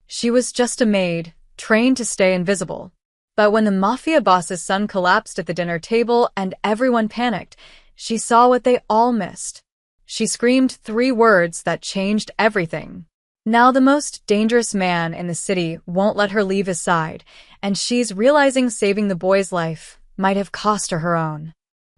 She was just a maid, trained to stay invisible. But when the Mafia boss's son collapsed at the dinner table and everyone panicked, she saw what they all missed. She screamed 3 words that changed everything. Now the most dangerous man in the city won't let her leave his side, and she's realizing saving the boy's life might have cost her her own.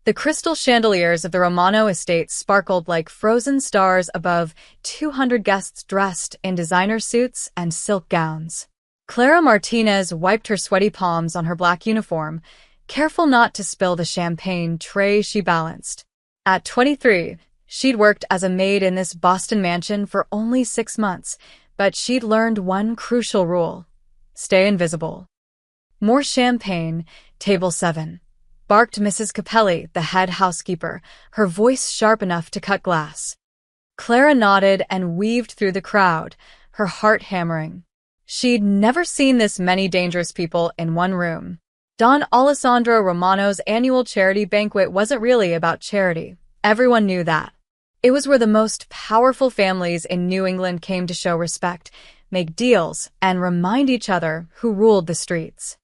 The crystal chandeliers of the Romano estate sparkled like frozen stars above 200 guests dressed in designer suits and silk gowns. Clara Martinez wiped her sweaty palms on her black uniform, careful not to spill the champagne tray she balanced. At 23, she'd worked as a maid in this Boston mansion for only 6 months, but she'd learned one crucial rule: stay invisible. More champagne, table 7. Barked Mrs. Capelli, the head housekeeper, her voice sharp enough to cut glass. Clara nodded and weaved through the crowd, her heart hammering. She'd never seen this many dangerous people in one room. Don Alessandro Romano's annual charity banquet wasn't really about charity. Everyone knew that. It was where the most powerful families in New England came to show respect, make deals, and remind each other who ruled the streets.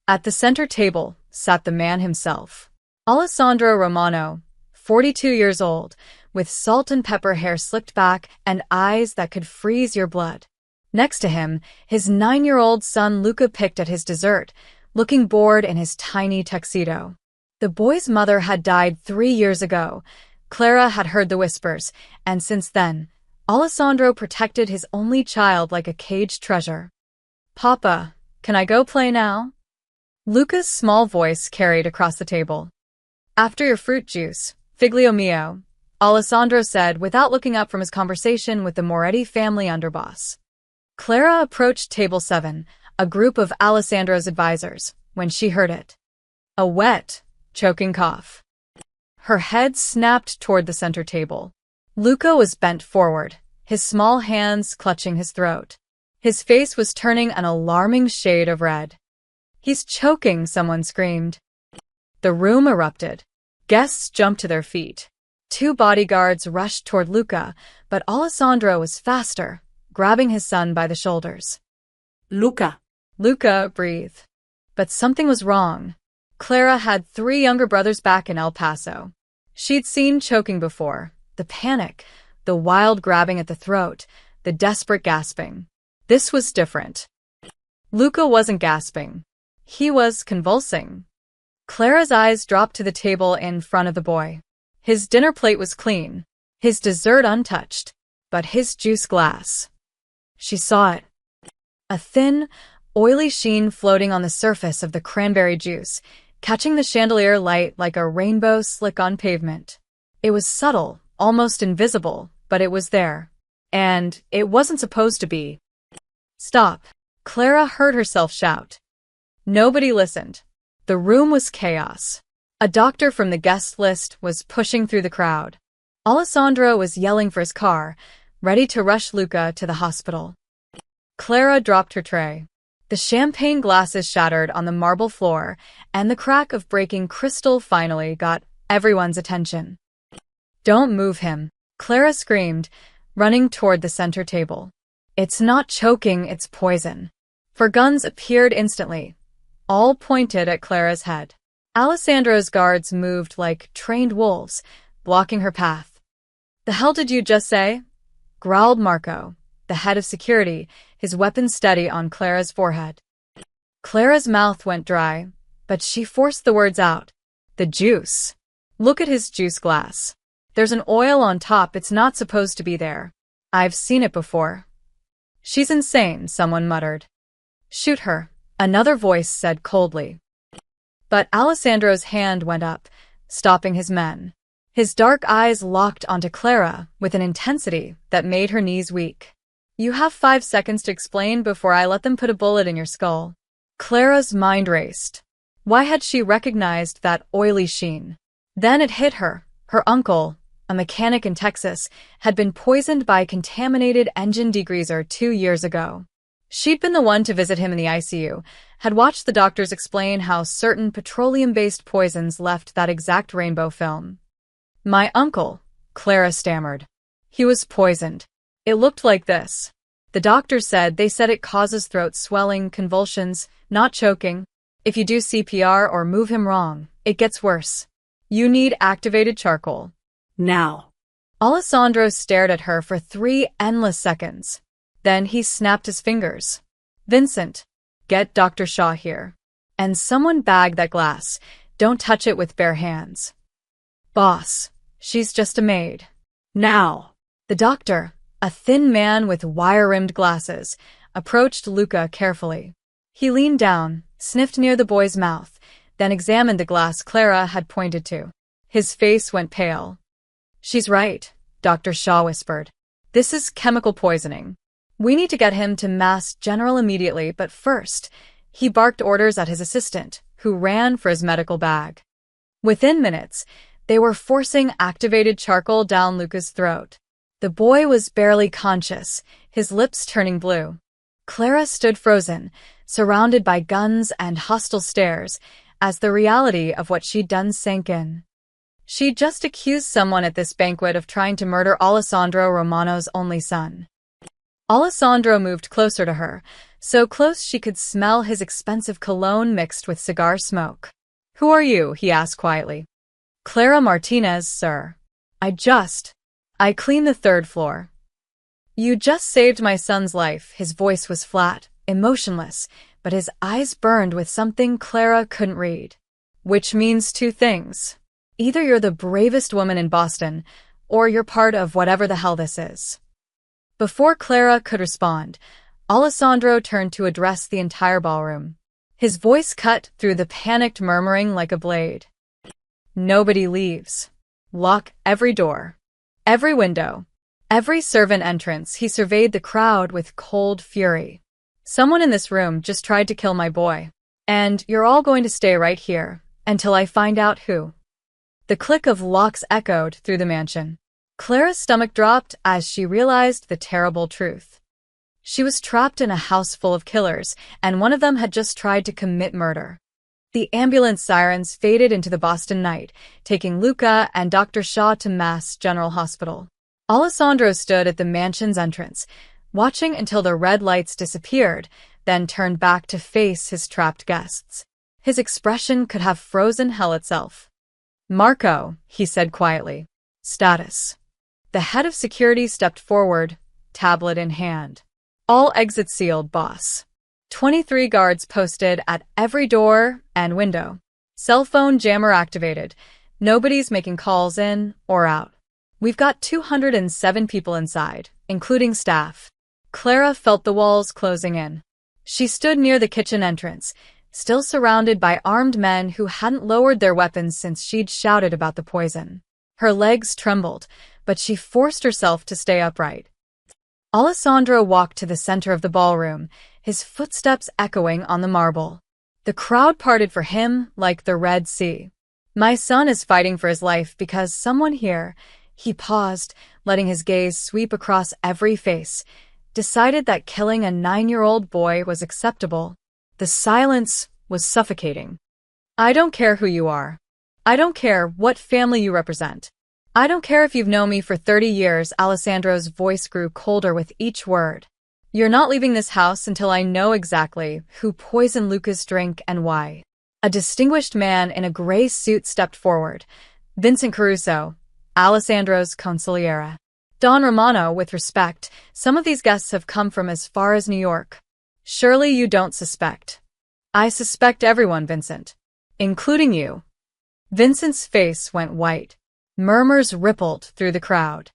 At the center table sat the man himself, Alessandro Romano, 42 years old, with salt and pepper hair slicked back and eyes that could freeze your blood. Next to him, his 9-year-old son Luca picked at his dessert, looking bored in his tiny tuxedo. The boy's mother had died 3 years ago. Clara had heard the whispers, and since then, Alessandro protected his only child like a caged treasure. "Papa, can I go play now?" Luca's small voice carried across the table. "After your fruit juice, figlio mio," Alessandro said without looking up from his conversation with the Moretti family underboss. Clara approached table 7, a group of Alessandro's advisors, when she heard it. A wet, choking cough. Her head snapped toward the center table. Luca was bent forward, his small hands clutching his throat. His face was turning an alarming shade of red. "He's choking," someone screamed. The room erupted. Guests jumped to their feet. 2 bodyguards rushed toward Luca, but Alessandro was faster, grabbing his son by the shoulders. "Luca." Luca breathed. But something was wrong. Clara had 3 younger brothers back in El Paso. She'd seen choking before: the panic, the wild grabbing at the throat, the desperate gasping. This was different. Luca wasn't gasping. He was convulsing. Clara's eyes dropped to the table in front of the boy. His dinner plate was clean, his dessert untouched, but his juice glass. She saw it. A thin, oily sheen floating on the surface of the cranberry juice, catching the chandelier light like a rainbow slick on pavement. It was subtle, almost invisible, but it was there. And it wasn't supposed to be. "Stop!" Clara heard herself shout. Nobody listened. The room was chaos. A doctor from the guest list was pushing through the crowd. Alessandro was yelling for his car, ready to rush Luca to the hospital. Clara dropped her tray. The champagne glasses shattered on the marble floor, and the crack of breaking crystal finally got everyone's attention. "Don't move him," Clara screamed, running toward the center table. "It's not choking, it's poison." 4 guns appeared instantly, all pointed at Clara's head. Alessandro's guards moved like trained wolves, blocking her path. "The hell did you just say?" growled Marco, the head of security, his weapon steady on Clara's forehead. Clara's mouth went dry, but she forced the words out. "The juice. Look at his juice glass. There's an oil on top, it's not supposed to be there. I've seen it before." "She's insane," someone muttered. "Shoot her," another voice said coldly. But Alessandro's hand went up, stopping his men. His dark eyes locked onto Clara with an intensity that made her knees weak. "You have 5 seconds to explain before I let them put a bullet in your skull." Clara's mind raced. Why had she recognized that oily sheen? Then it hit her. Her uncle, a mechanic in Texas, had been poisoned by contaminated engine degreaser 2 years ago. She'd been the one to visit him in the ICU, had watched the doctors explain how certain petroleum-based poisons left that exact rainbow film. "My uncle," Clara stammered. "He was poisoned. It looked like this." The doctor said it causes throat swelling, convulsions, not choking. If you do CPR or move him wrong, it gets worse. You need activated charcoal. Now. Alessandro stared at her for 3 endless seconds. Then he snapped his fingers. Vincent, get Dr. Shaw here. And someone bag that glass. Don't touch it with bare hands. Boss, she's just a maid. Now. The doctor, a thin man with wire-rimmed glasses, approached Luca carefully. He leaned down, sniffed near the boy's mouth, then examined the glass Clara had pointed to. His face went pale. She's right, Dr. Shaw whispered. This is chemical poisoning. We need to get him to Mass General immediately, but first, he barked orders at his assistant, who ran for his medical bag. Within minutes, they were forcing activated charcoal down Luca's throat. The boy was barely conscious, his lips turning blue. Clara stood frozen, surrounded by guns and hostile stares, as the reality of what she'd done sank in. She'd just accused someone at this banquet of trying to murder Alessandro Romano's only son. Alessandro moved closer to her, so close she could smell his expensive cologne mixed with cigar smoke. Who are you? He asked quietly. Clara Martinez, sir. I clean the 3rd floor. You just saved my son's life. His voice was flat, emotionless, but his eyes burned with something Clara couldn't read. Which means 2 things. Either you're the bravest woman in Boston, or you're part of whatever the hell this is. Before Clara could respond, Alessandro turned to address the entire ballroom. His voice cut through the panicked murmuring like a blade. Nobody leaves. Lock every door. Every window. Every servant entrance. He surveyed the crowd with cold fury. Someone in this room just tried to kill my boy. And you're all going to stay right here, until I find out who. The click of locks echoed through the mansion. Clara's stomach dropped as she realized the terrible truth. She was trapped in a house full of killers, and one of them had just tried to commit murder. The ambulance sirens faded into the Boston night, taking Luca and Dr. Shaw to Mass General Hospital. Alessandro stood at the mansion's entrance, watching until the red lights disappeared, then turned back to face his trapped guests. His expression could have frozen hell itself. Marco, he said quietly. Status. The head of security stepped forward, tablet in hand. All exits sealed, boss. 23 guards posted at every door and window. Cell phone jammer activated. Nobody's making calls in or out. We've got 207 people inside, including staff. Clara felt the walls closing in. She stood near the kitchen entrance, still surrounded by armed men who hadn't lowered their weapons since she'd shouted about the poison. Her legs trembled, but she forced herself to stay upright. Alessandro walked to the center of the ballroom, his footsteps echoing on the marble. The crowd parted for him like the Red Sea. My son is fighting for his life because someone here, he paused, letting his gaze sweep across every face, decided that killing a 9-year-old boy was acceptable. The silence was suffocating. I don't care who you are. I don't care what family you represent. I don't care if you've known me for 30 years. Alessandro's voice grew colder with each word. You're not leaving this house until I know exactly who poisoned Luca's drink and why. A distinguished man in a gray suit stepped forward. Vincent Caruso, Alessandro's consigliere. Don Romano, with respect, some of these guests have come from as far as New York. Surely you don't suspect. I suspect everyone, Vincent. Including you. Vincent's face went white. Murmurs rippled through the crowd.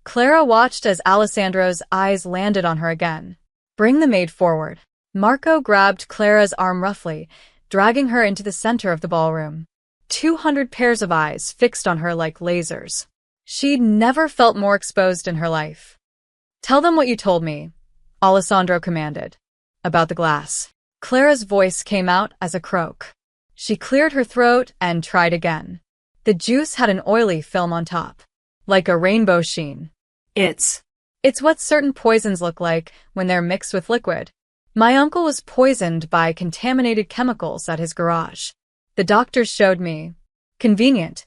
Clara watched as Alessandro's eyes landed on her again. Bring the maid forward. Marco grabbed Clara's arm roughly, dragging her into the center of the ballroom. 200 pairs of eyes fixed on her like lasers. She'd never felt more exposed in her life. Tell them what you told me, Alessandro commanded. About the glass. Clara's voice came out as a croak. She cleared her throat and tried again. The juice had an oily film on top, like a rainbow sheen. It's what certain poisons look like when they're mixed with liquid. My uncle was poisoned by contaminated chemicals at his garage. The doctors showed me. Convenient.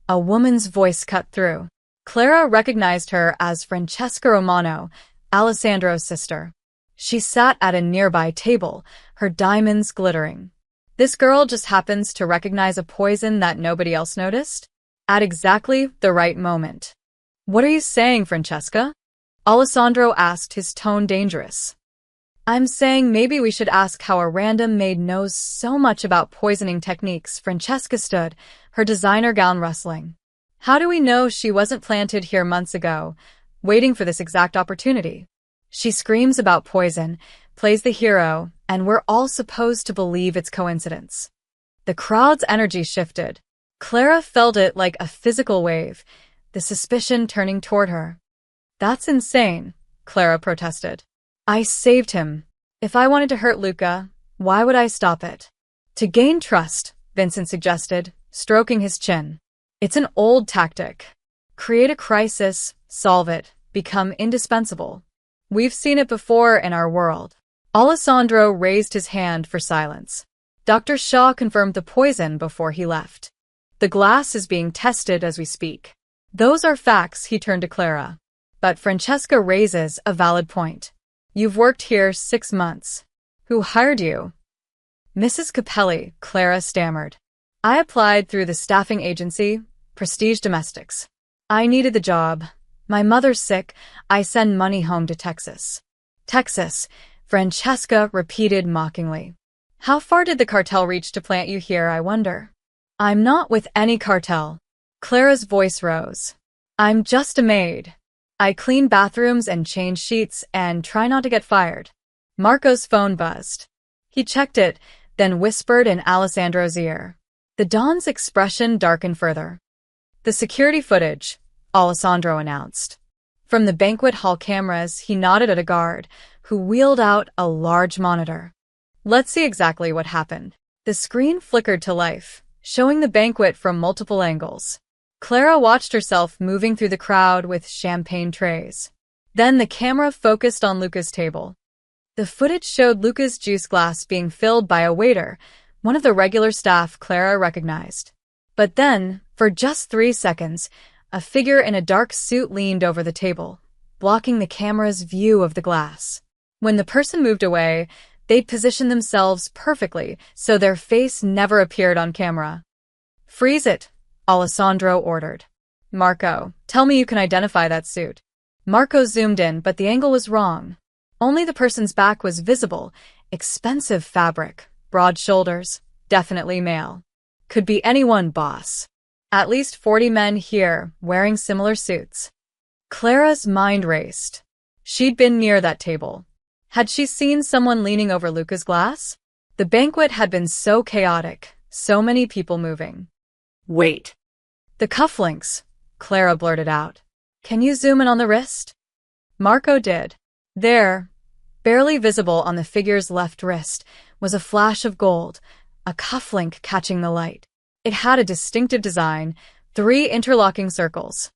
A woman's voice cut through. Clara recognized her as Francesca Romano, Alessandro's sister. She sat at a nearby table, her diamonds glittering. This girl just happens to recognize a poison that nobody else noticed at exactly the right moment. "What are you saying, Francesca?" Alessandro asked, his tone dangerous. "I'm saying maybe we should ask how a random maid knows so much about poisoning techniques." Francesca stood, her designer gown rustling. "How do we know she wasn't planted here months ago, waiting for this exact opportunity? She screams about poison, plays the hero, and we're all supposed to believe it's coincidence." The crowd's energy shifted. Clara felt it like a physical wave, the suspicion turning toward her. "That's insane," Clara protested. "I saved him. If I wanted to hurt Luca, why would I stop it?" "To gain trust," Vincent suggested, stroking his chin. "It's an old tactic. Create a crisis, solve it, become indispensable. We've seen it before in our world." Alessandro raised his hand for silence. Dr. Shaw confirmed the poison before he left. "The glass is being tested as we speak." "Those are facts," he turned to Clara. "But Francesca raises a valid point. You've worked here 6 months. Who hired you?" "Mrs. Capelli," Clara stammered. "I applied through the staffing agency, Prestige Domestics. I needed the job. My mother's sick. I send money home to Texas." "Texas," Francesca repeated mockingly. "How far did the cartel reach to plant you here, I wonder?" "I'm not with any cartel." Clara's voice rose. "I'm just a maid. I clean bathrooms and change sheets and try not to get fired." Marco's phone buzzed. He checked it, then whispered in Alessandro's ear. The Don's expression darkened further. "The security footage," Alessandro announced. From the banquet hall cameras, he nodded at a guard, who wheeled out a large monitor. "Let's see exactly what happened." The screen flickered to life, showing the banquet from multiple angles. Clara watched herself moving through the crowd with champagne trays. Then the camera focused on Luca's table. The footage showed Luca's juice glass being filled by a waiter, one of the regular staff Clara recognized. But then, for just 3 seconds, a figure in a dark suit leaned over the table, blocking the camera's view of the glass. When the person moved away, they'd positioned themselves perfectly so their face never appeared on camera. "Freeze it," Alessandro ordered. "Marco, tell me you can identify that suit." Marco zoomed in, but the angle was wrong. Only the person's back was visible. Expensive fabric, broad shoulders, definitely male. "Could be anyone, boss. At least 40 men here, wearing similar suits." Clara's mind raced. She'd been near that table. Had she seen someone leaning over Luca's glass? The banquet had been so chaotic, so many people moving. Wait. "The cufflinks," Clara blurted out. "Can you zoom in on the wrist?" Marco did. There, barely visible on the figure's left wrist, was a flash of gold, a cufflink catching the light. It had a distinctive design, 3 interlocking circles.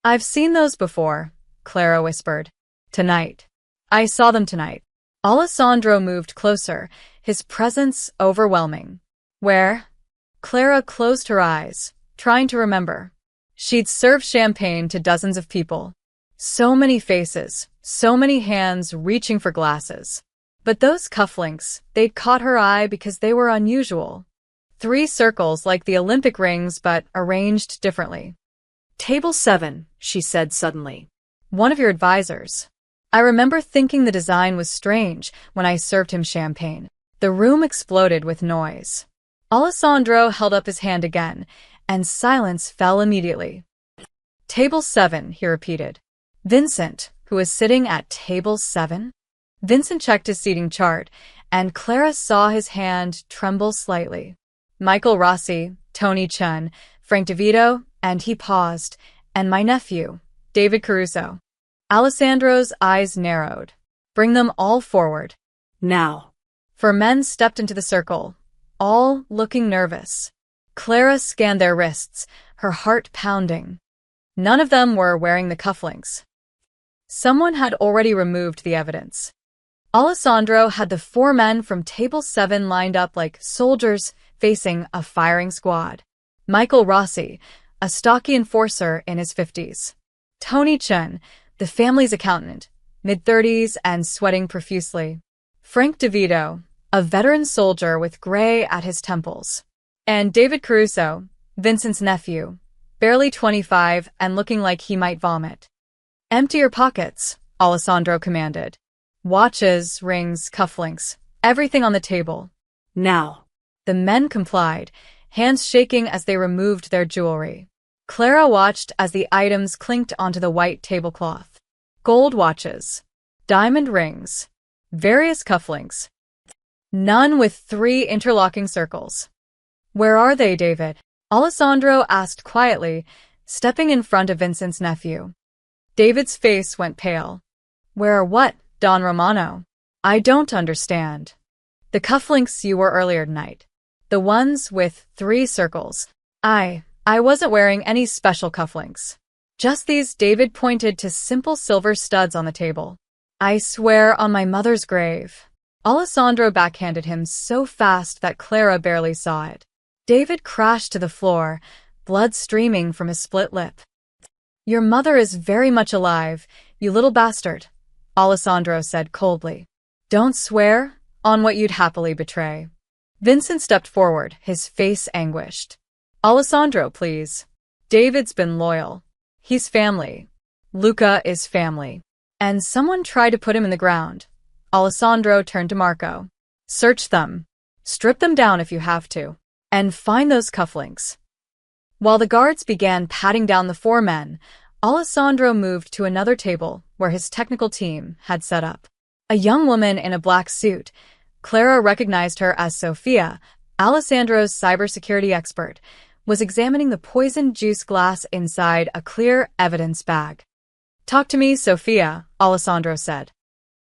"I've seen those before," Clara whispered. "Tonight. I saw them tonight." Alessandro moved closer, his presence overwhelming. "Where?" Clara closed her eyes, trying to remember. She'd served champagne to dozens of people. So many faces, so many hands reaching for glasses. But those cufflinks, they'd caught her eye because they were unusual. 3 circles like the Olympic rings, but arranged differently. "Table 7, she said suddenly. "One of your advisors." I remember thinking the design was strange when I served him champagne. The room exploded with noise. Alessandro held up his hand again, and silence fell immediately. "Table 7, he repeated. "Vincent, who was sitting at table 7? Vincent checked his seating chart, and Clara saw his hand tremble slightly. "Michael Rossi, Tony Chun, Frank DeVito," and he paused, "and my nephew, David Caruso." Alessandro's eyes narrowed. "Bring them all forward." "Now." 4 men stepped into the circle, all looking nervous. Clara scanned their wrists, her heart pounding. None of them were wearing the cufflinks. Someone had already removed the evidence. Alessandro had the 4 men from table 7 lined up like soldiers facing a firing squad. Michael Rossi, a stocky enforcer in his 50s. Tony Chun, the family's accountant, mid-30s and sweating profusely. Frank DeVito, a veteran soldier with gray at his temples. And David Caruso, Vincent's nephew, barely 25 and looking like he might vomit. "Empty your pockets," Alessandro commanded. "Watches, rings, cufflinks, everything on the table." Now. The men complied, hands shaking as they removed their jewelry. Clara watched as the items clinked onto the white tablecloth. Gold watches, diamond rings, various cufflinks. None with 3 interlocking circles. "Where are they, David?" Alessandro asked quietly, stepping in front of Vincent's nephew. David's face went pale. "Where are what, Don Romano? I don't understand." "The cufflinks you wore earlier tonight. The ones with 3 circles. I wasn't wearing any special cufflinks. Just these." David pointed to simple silver studs on the table. "I swear on my mother's grave." Alessandro backhanded him so fast that Clara barely saw it. David crashed to the floor, blood streaming from his split lip. "Your mother is very much alive, you little bastard," Alessandro said coldly. "Don't swear on what you'd happily betray." Vincent stepped forward, his face anguished. "Alessandro, please. David's been loyal. He's family. Luca is family. And someone tried to put him in the ground." Alessandro turned to Marco. "Search them. Strip them down if you have to. And find those cufflinks." While the guards began patting down the 4 men, Alessandro moved to another table where his technical team had set up. A young woman in a black suit, Clara recognized her as Sophia, Alessandro's cybersecurity expert, was examining the poisoned juice glass inside a clear evidence bag. "Talk to me, Sophia," Alessandro said.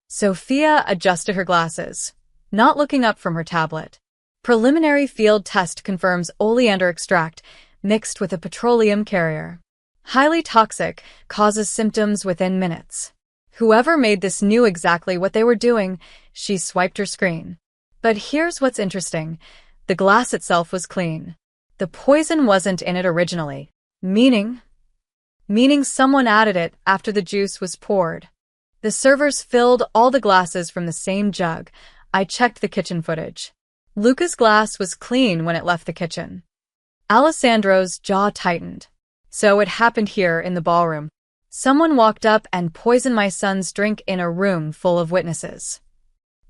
Sophia adjusted her glasses, not looking up from her tablet. "Preliminary field test confirms oleander extract mixed with a petroleum carrier. Highly toxic, causes symptoms within minutes. Whoever made this knew exactly what they were doing." She swiped her screen. "But here's what's interesting. The glass itself was clean. The poison wasn't in it originally. Meaning someone added it after the juice was poured. The servers filled all the glasses from the same jug. I checked the kitchen footage. Luca's glass was clean when it left the kitchen." Alessandro's jaw tightened. "So it happened here in the ballroom. Someone walked up and poisoned my son's drink in a room full of witnesses."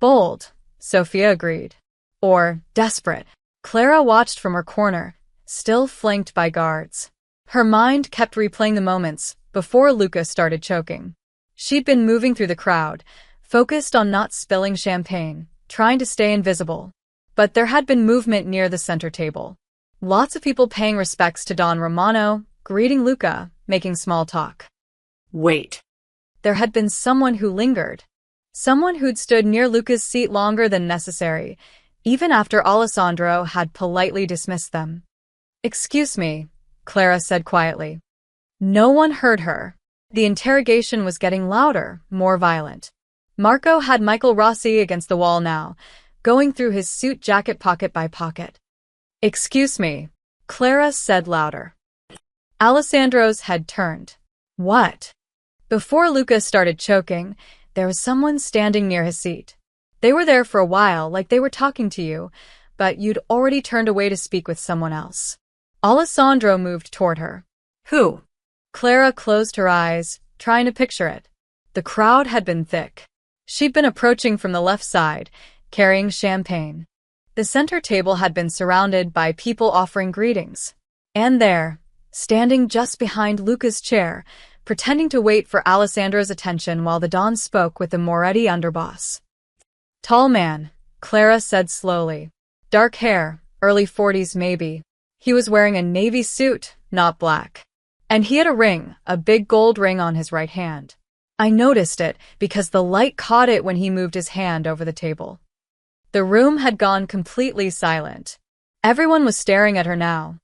"Bold," Sophia agreed. "Or desperate." Clara watched from her corner, still flanked by guards. Her mind kept replaying the moments before Luca started choking. She'd been moving through the crowd, focused on not spilling champagne, trying to stay invisible. But there had been movement near the center table. Lots of people paying respects to Don Romano, greeting Luca, making small talk. Wait. There had been someone who lingered. Someone who'd stood near Luca's seat longer than necessary, even after Alessandro had politely dismissed them. "Excuse me," Clara said quietly. No one heard her. The interrogation was getting louder, more violent. Marco had Michael Rossi against the wall now, going through his suit jacket pocket by pocket. "Excuse me," Clara said louder. Alessandro's head turned. "What?" Before Luca started choking, there was someone standing near his seat. They were there for a while, like they were talking to you, but you'd already turned away to speak with someone else. Alessandro moved toward her. "Who?" Clara closed her eyes, trying to picture it. The crowd had been thick. She'd been approaching from the left side, carrying champagne. The center table had been surrounded by people offering greetings. And there, standing just behind Luca's chair, pretending to wait for Alessandro's attention while the Don spoke with the Moretti underboss. "Tall man," Clara said slowly. "Dark hair, early 40s maybe. He was wearing a navy suit, not black. And he had a ring, a big gold ring on his right hand. I noticed it because the light caught it when he moved his hand over the table." The room had gone completely silent. Everyone was staring at her now.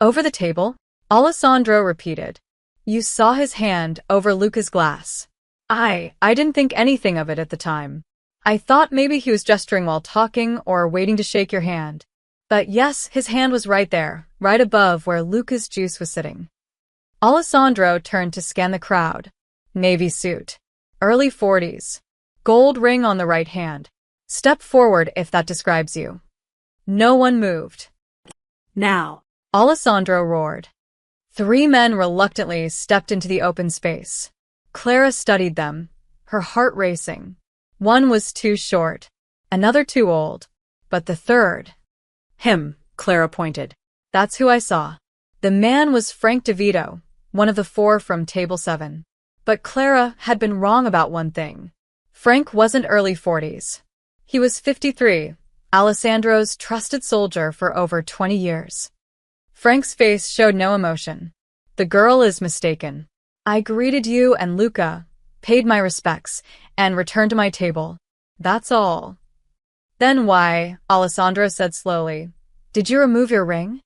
"Over the table?" Alessandro repeated. "You saw his hand over Luca's glass." I didn't think anything of it at the time. I thought maybe he was gesturing while talking or waiting to shake your hand. But yes, his hand was right there, right above where Luca's juice was sitting." Alessandro turned to scan the crowd. Navy suit. early 40s. Gold ring on the right hand. Step forward if that describes you. No one moved. Now. Alessandro roared. 3 men reluctantly stepped into the open space. Clara studied them, her heart racing. One was too short, another too old, but the third. Him, Clara pointed. That's who I saw. The man was Frank DeVito, one of the 4 from Table 7. But Clara had been wrong about one thing. Frank wasn't early 40s. He was 53, Alessandro's trusted soldier for over 20 years. Frank's face showed no emotion. The girl is mistaken. I greeted you and Luca, paid my respects, and returned to my table. That's all. Then why, Alessandro said slowly, did you remove your ring?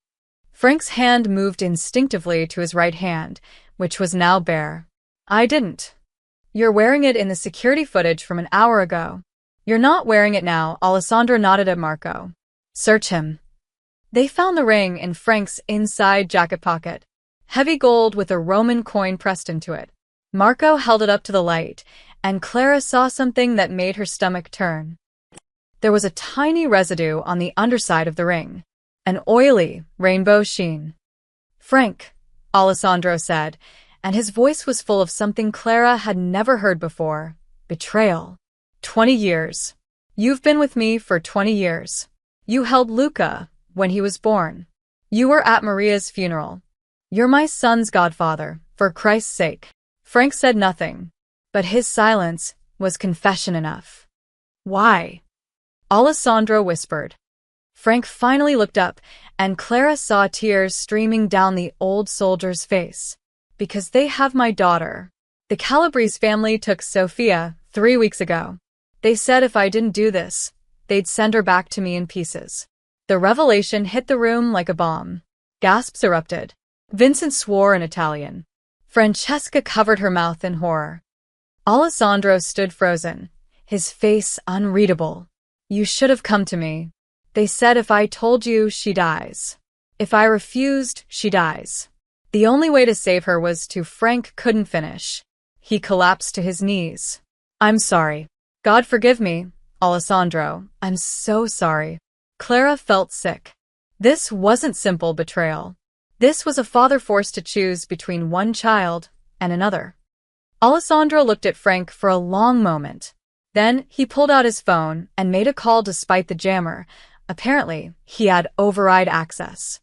Frank's hand moved instinctively to his right hand, which was now bare. I didn't. You're wearing it in the security footage from an hour ago. You're not wearing it now, Alessandro nodded at Marco. Search him. They found the ring in Frank's inside jacket pocket. Heavy gold with a Roman coin pressed into it. Marco held it up to the light, and Clara saw something that made her stomach turn. There was a tiny residue on the underside of the ring. An oily, rainbow sheen. Frank, Alessandro said, and his voice was full of something Clara had never heard before. Betrayal. 20 years. You've been with me for 20 years. You held Luca when he was born. You were at Maria's funeral. You're my son's godfather, for Christ's sake. Frank said nothing, but his silence was confession enough. Why? Alessandro whispered. Frank finally looked up, and Clara saw tears streaming down the old soldier's face. Because they have my daughter. The Calabrese family took Sofia 3 weeks ago. They said if I didn't do this, they'd send her back to me in pieces. The revelation hit the room like a bomb. Gasps erupted. Vincent swore in Italian. Francesca covered her mouth in horror. Alessandro stood frozen, his face unreadable. You should have come to me. They said if I told you, she dies. If I refused, she dies. The only way to save her was to. Frank couldn't finish. He collapsed to his knees. I'm sorry. God forgive me, Alessandro. I'm so sorry. Clara felt sick. This wasn't simple betrayal. This was a father forced to choose between one child and another. Alessandro looked at Frank for a long moment. Then he pulled out his phone and made a call despite the jammer. Apparently, he had override access.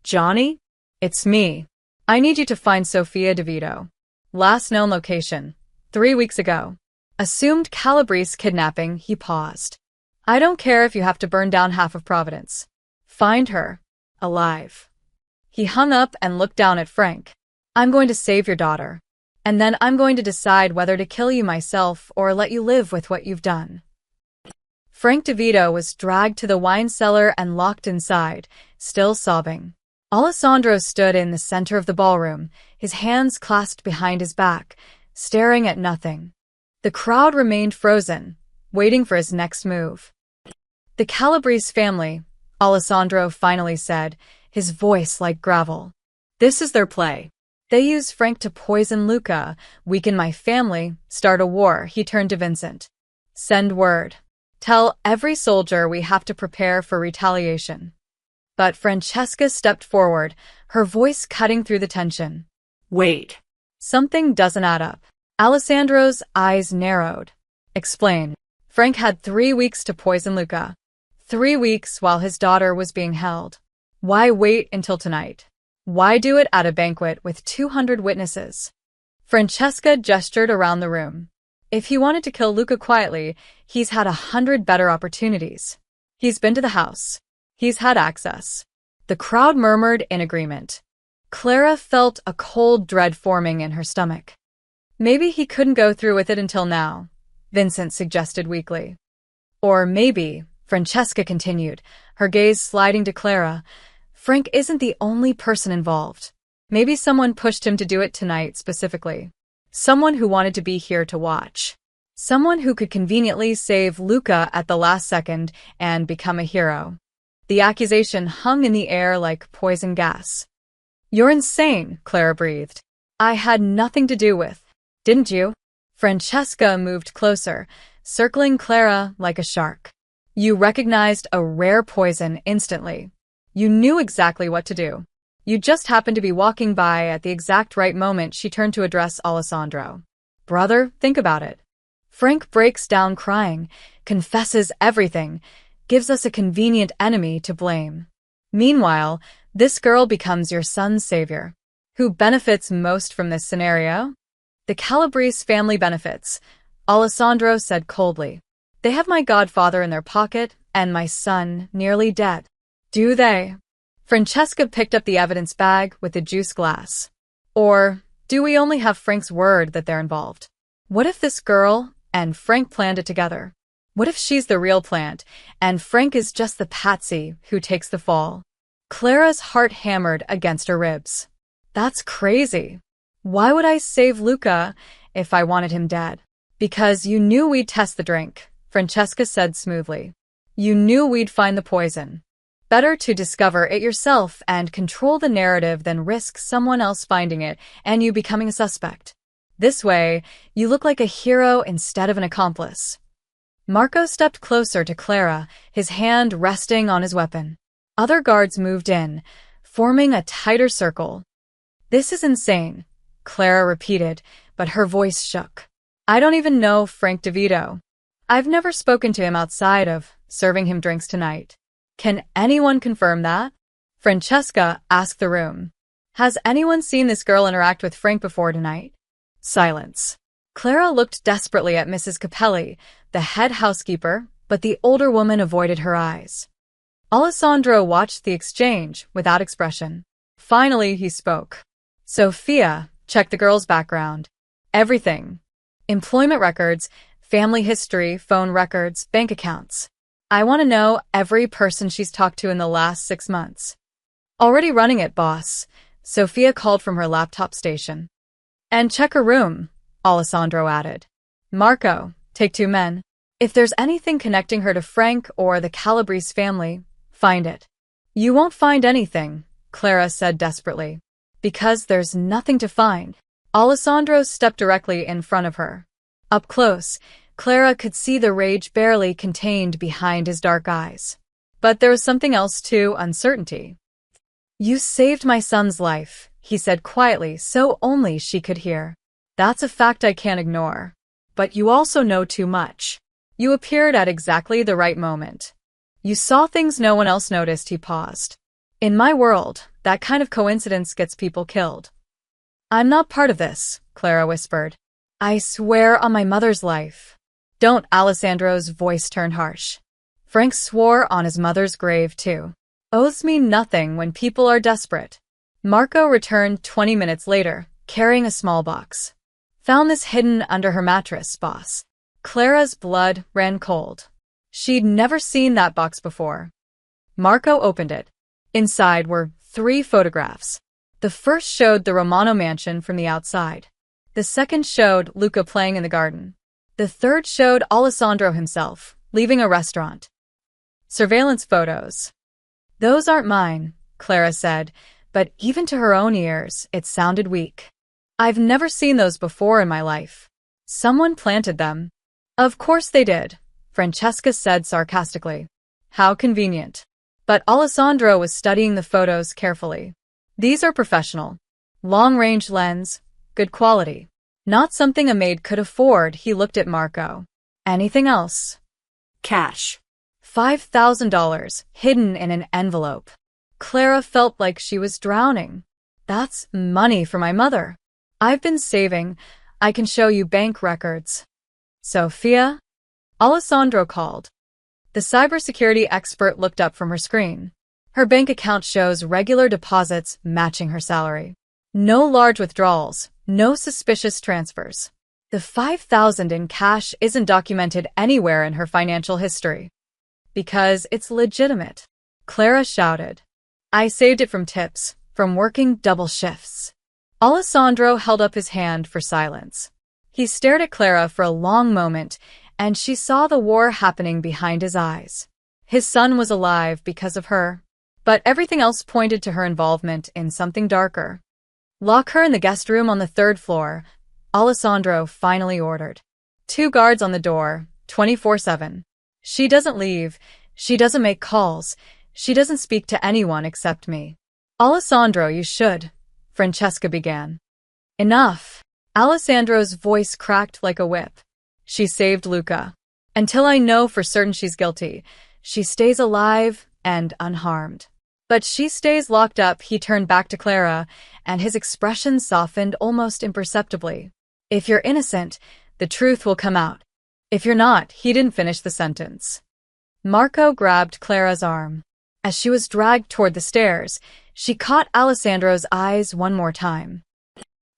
Johnny? It's me. I need you to find Sofia DeVito. Last known location. 3 weeks ago. Assumed Calabrese kidnapping, he paused. I don't care if you have to burn down half of Providence. Find her. Alive. He hung up and looked down at Frank. I'm going to save your daughter. And then I'm going to decide whether to kill you myself or let you live with what you've done. Frank DeVito was dragged to the wine cellar and locked inside, still sobbing. Alessandro stood in the center of the ballroom, his hands clasped behind his back, staring at nothing. The crowd remained frozen, waiting for his next move. The Calabrese family, Alessandro finally said, his voice like gravel. This is their play. They use Frank to poison Luca, weaken my family, start a war. He turned to Vincent. Send word. Tell every soldier we have to prepare for retaliation. But Francesca stepped forward, her voice cutting through the tension. Wait. Something doesn't add up. Alessandro's eyes narrowed. Explain. Frank had 3 weeks to poison Luca. 3 weeks while his daughter was being held. Why wait until tonight? Why do it at a banquet with 200 witnesses? Francesca gestured around the room. If he wanted to kill Luca quietly, he's had 100 better opportunities. He's been to the house. He's had access. The crowd murmured in agreement. Clara felt a cold dread forming in her stomach. Maybe he couldn't go through with it until now, Vincent suggested weakly. Or maybe, Francesca continued, her gaze sliding to Clara, Frank isn't the only person involved. Maybe someone pushed him to do it tonight specifically. Someone who wanted to be here to watch. Someone who could conveniently save Luca at the last second and become a hero. The accusation hung in the air like poison gas. You're insane, Clara breathed. I had nothing to do with. Didn't you? Francesca moved closer, circling Clara like a shark. You recognized a rare poison instantly. You knew exactly what to do. You just happened to be walking by at the exact right moment she turned to address Alessandro. Brother, think about it. Frank breaks down crying, confesses everything, gives us a convenient enemy to blame. Meanwhile, this girl becomes your son's savior. Who benefits most from this scenario? The Calabrese family benefits, Alessandro said coldly. They have my godfather in their pocket and my son nearly dead. Do they? Francesca picked up the evidence bag with the juice glass. Or do we only have Frank's word that they're involved? What if this girl and Frank planned it together? What if she's the real plant and Frank is just the patsy who takes the fall? Clara's heart hammered against her ribs. That's crazy. Why would I save Luca if I wanted him dead? Because you knew we'd test the drink, Francesca said smoothly. You knew we'd find the poison. Better to discover it yourself and control the narrative than risk someone else finding it and you becoming a suspect. This way, you look like a hero instead of an accomplice. Marco stepped closer to Clara, his hand resting on his weapon. Other guards moved in, forming a tighter circle. This is insane, Clara repeated, but her voice shook. I don't even know Frank DeVito. I've never spoken to him outside of serving him drinks tonight. Can anyone confirm that? Francesca asked the room. Has anyone seen this girl interact with Frank before tonight? Silence. Clara looked desperately at Mrs. Capelli, the head housekeeper, but the older woman avoided her eyes. Alessandro watched the exchange without expression. Finally, he spoke. Sophia, check the girl's background. Everything. Employment records, family history, phone records, bank accounts. I want to know every person she's talked to in the last 6 months. Already running it, boss. Sophia called from her laptop station. And check her room, Alessandro added. Marco, take 2 men. If there's anything connecting her to Frank or the Calabrese family, find it. You won't find anything, Clara said desperately. Because there's nothing to find. Alessandro stepped directly in front of her. Up close, Clara could see the rage barely contained behind his dark eyes. But there was something else too, uncertainty. You saved my son's life, he said quietly so only she could hear. That's a fact I can't ignore. But you also know too much. You appeared at exactly the right moment. You saw things no one else noticed, he paused. In my world, that kind of coincidence gets people killed. I'm not part of this, Clara whispered. I swear on my mother's life. Don't, Alessandro's voice turned harsh. Frank swore on his mother's grave, too. Oaths mean nothing when people are desperate. Marco returned 20 minutes later, carrying a small box. Found this hidden under her mattress, boss. Clara's blood ran cold. She'd never seen that box before. Marco opened it. Inside were 3 photographs. The first showed the Romano mansion from the outside. The second showed Luca playing in the garden. The third showed Alessandro himself, leaving a restaurant. Surveillance photos. Those aren't mine, Clara said, but even to her own ears, it sounded weak. I've never seen those before in my life. Someone planted them. Of course they did, Francesca said sarcastically. How convenient. But Alessandro was studying the photos carefully. These are professional. Long-range lens, good quality. Not something a maid could afford, he looked at Marco. Anything else? Cash. $5,000, hidden in an envelope. Clara felt like she was drowning. That's money for my mother. I've been saving. I can show you bank records. Sophia? Alessandro called. The cybersecurity expert looked up from her screen. Her bank account shows regular deposits matching her salary. No large withdrawals, no suspicious transfers. The $5,000 in cash isn't documented anywhere in her financial history. Because it's legitimate. Clara shouted. I saved it from tips, from working double shifts. Alessandro held up his hand for silence. He stared at Clara for a long moment, and she saw the war happening behind his eyes. His son was alive because of her. But everything else pointed to her involvement in something darker. Lock her in the guest room on the 3rd floor, Alessandro finally ordered. 2 guards on the door, 24/7. She doesn't leave, she doesn't make calls, she doesn't speak to anyone except me. Alessandro, you should, Francesca began. Enough. Alessandro's voice cracked like a whip. She saved Luca. Until I know for certain she's guilty, she stays alive and unharmed. But she stays locked up. He turned back to Clara, and his expression softened almost imperceptibly. If you're innocent, the truth will come out. If you're not, he didn't finish the sentence. Marco grabbed Clara's arm. As she was dragged toward the stairs, she caught Alessandro's eyes one more time.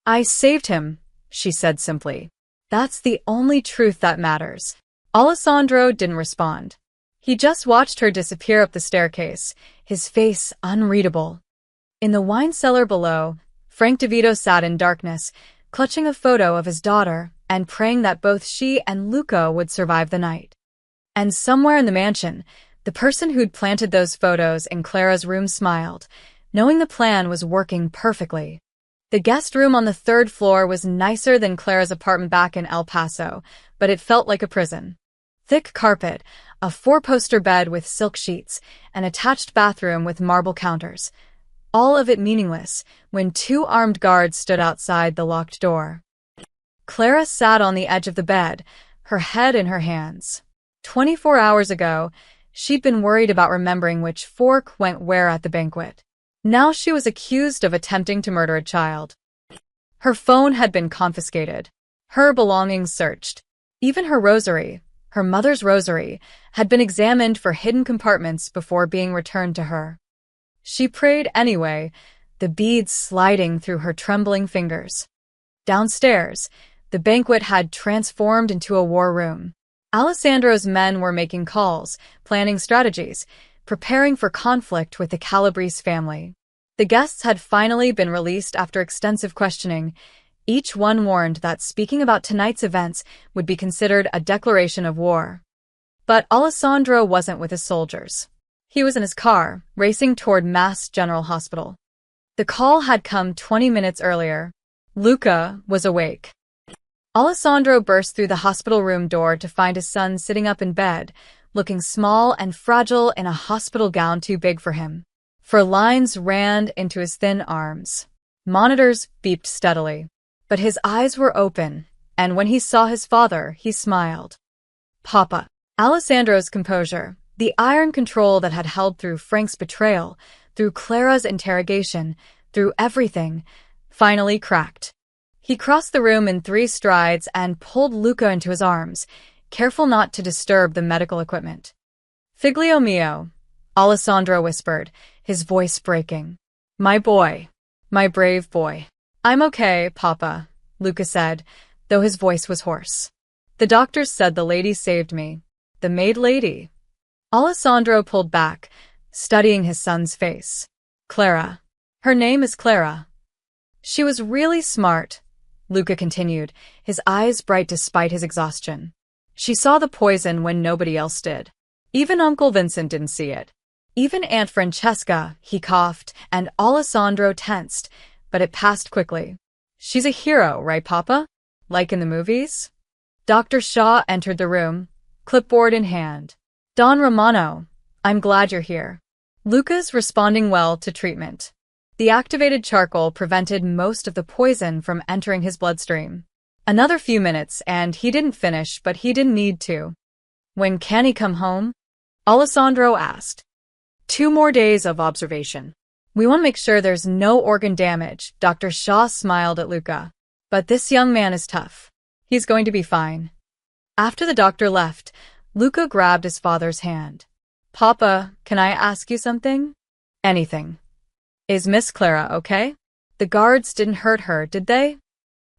I saved him, she said simply. That's the only truth that matters. Alessandro didn't respond. He just watched her disappear up the staircase, his face unreadable. In the wine cellar below, Frank DeVito sat in darkness, clutching a photo of his daughter and praying that both she and Luca would survive the night. And somewhere in the mansion, the person who'd planted those photos in Clara's room smiled, knowing the plan was working perfectly. The guest room on the 3rd floor was nicer than Clara's apartment back in El Paso, but it felt like a prison. Thick carpet, a 4-poster bed with silk sheets, an attached bathroom with marble counters. All of it meaningless when 2 armed guards stood outside the locked door. Clara sat on the edge of the bed, her head in her hands. 24 hours ago, she'd been worried about remembering which fork went where at the banquet. Now she was accused of attempting to murder a child. Her phone had been confiscated, her belongings searched. Even her rosary, her mother's rosary, had been examined for hidden compartments before being returned to her. She prayed anyway, the beads sliding through her trembling fingers. Downstairs, the banquet had transformed into a war room. Alessandro's men were making calls, planning strategies, preparing for conflict with the Calabrese family. The guests had finally been released after extensive questioning, each one warned that speaking about tonight's events would be considered a declaration of war. But Alessandro wasn't with his soldiers. He was in his car, racing toward Mass General Hospital. The call had come 20 minutes earlier. Luca was awake. Alessandro burst through the hospital room door to find his son sitting up in bed, looking small and fragile in a hospital gown too big for him. For lines ran into his thin arms. Monitors beeped steadily. But his eyes were open, and when he saw his father, he smiled. Papa. Alessandro's composure, the iron control that had held through Frank's betrayal, through Clara's interrogation, through everything, finally cracked. He crossed the room in 3 strides and pulled Luca into his arms, careful not to disturb the medical equipment. Figlio mio, Alessandro whispered, his voice breaking. My boy. My brave boy. I'm okay, Papa, Luca said, though his voice was hoarse. The doctors said the lady saved me. The maid lady. Alessandro pulled back, studying his son's face. Clara. Her name is Clara. She was really smart, Luca continued, his eyes bright despite his exhaustion. She saw the poison when nobody else did. Even Uncle Vincent didn't see it. Even Aunt Francesca, he coughed, and Alessandro tensed, but it passed quickly. She's a hero, right, Papa? Like in the movies? Dr. Shaw entered the room, clipboard in hand. Don Romano, I'm glad you're here. Luca's responding well to treatment. The activated charcoal prevented most of the poison from entering his bloodstream. Another few minutes, and he didn't finish, but he didn't need to. When can he come home? Alessandro asked. 2 more days of observation. We want to make sure there's no organ damage, Dr. Shaw smiled at Luca. But this young man is tough. He's going to be fine. After the doctor left, Luca grabbed his father's hand. Papa, can I ask you something? Anything. Is Miss Clara okay? The guards didn't hurt her, did they?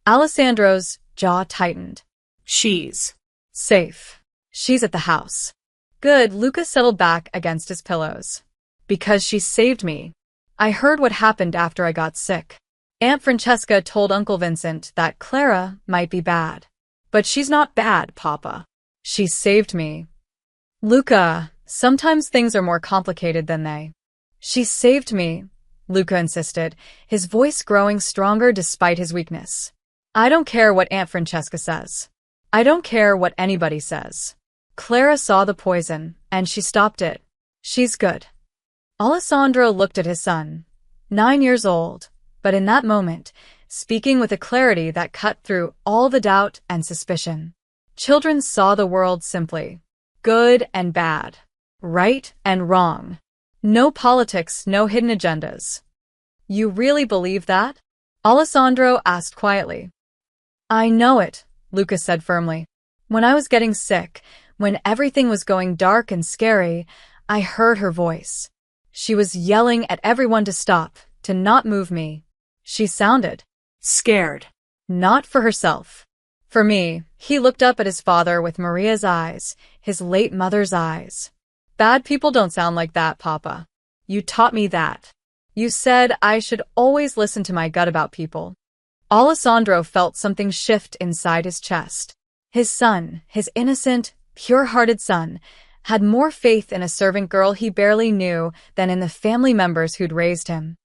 Alessandro's jaw tightened. She's safe. She's at the house. Good, Luca settled back against his pillows. Because she saved me. I heard what happened after I got sick. Aunt Francesca told Uncle Vincent that Clara might be bad. But she's not bad, Papa. She saved me. Luca, sometimes things are more complicated than they. She saved me, Luca insisted, his voice growing stronger despite his weakness. I don't care what Aunt Francesca says. I don't care what anybody says. Clara saw the poison, and she stopped it. She's good. Alessandro looked at his son, 9 years old, but in that moment, speaking with a clarity that cut through all the doubt and suspicion. Children saw the world simply. Good and bad. Right and wrong. No politics, no hidden agendas. You really believe that? Alessandro asked quietly. I know it, Lucas said firmly. When I was getting sick, when everything was going dark and scary, I heard her voice. She was yelling at everyone to stop, to not move me. She sounded scared. Not for herself. For me. He looked up at his father with Maria's eyes, his late mother's eyes. Bad people don't sound like that, Papa. You taught me that. You said I should always listen to my gut about people. Alessandro felt something shift inside his chest. His son, his innocent, pure-hearted son, had more faith in a servant girl he barely knew than in the family members who'd raised him.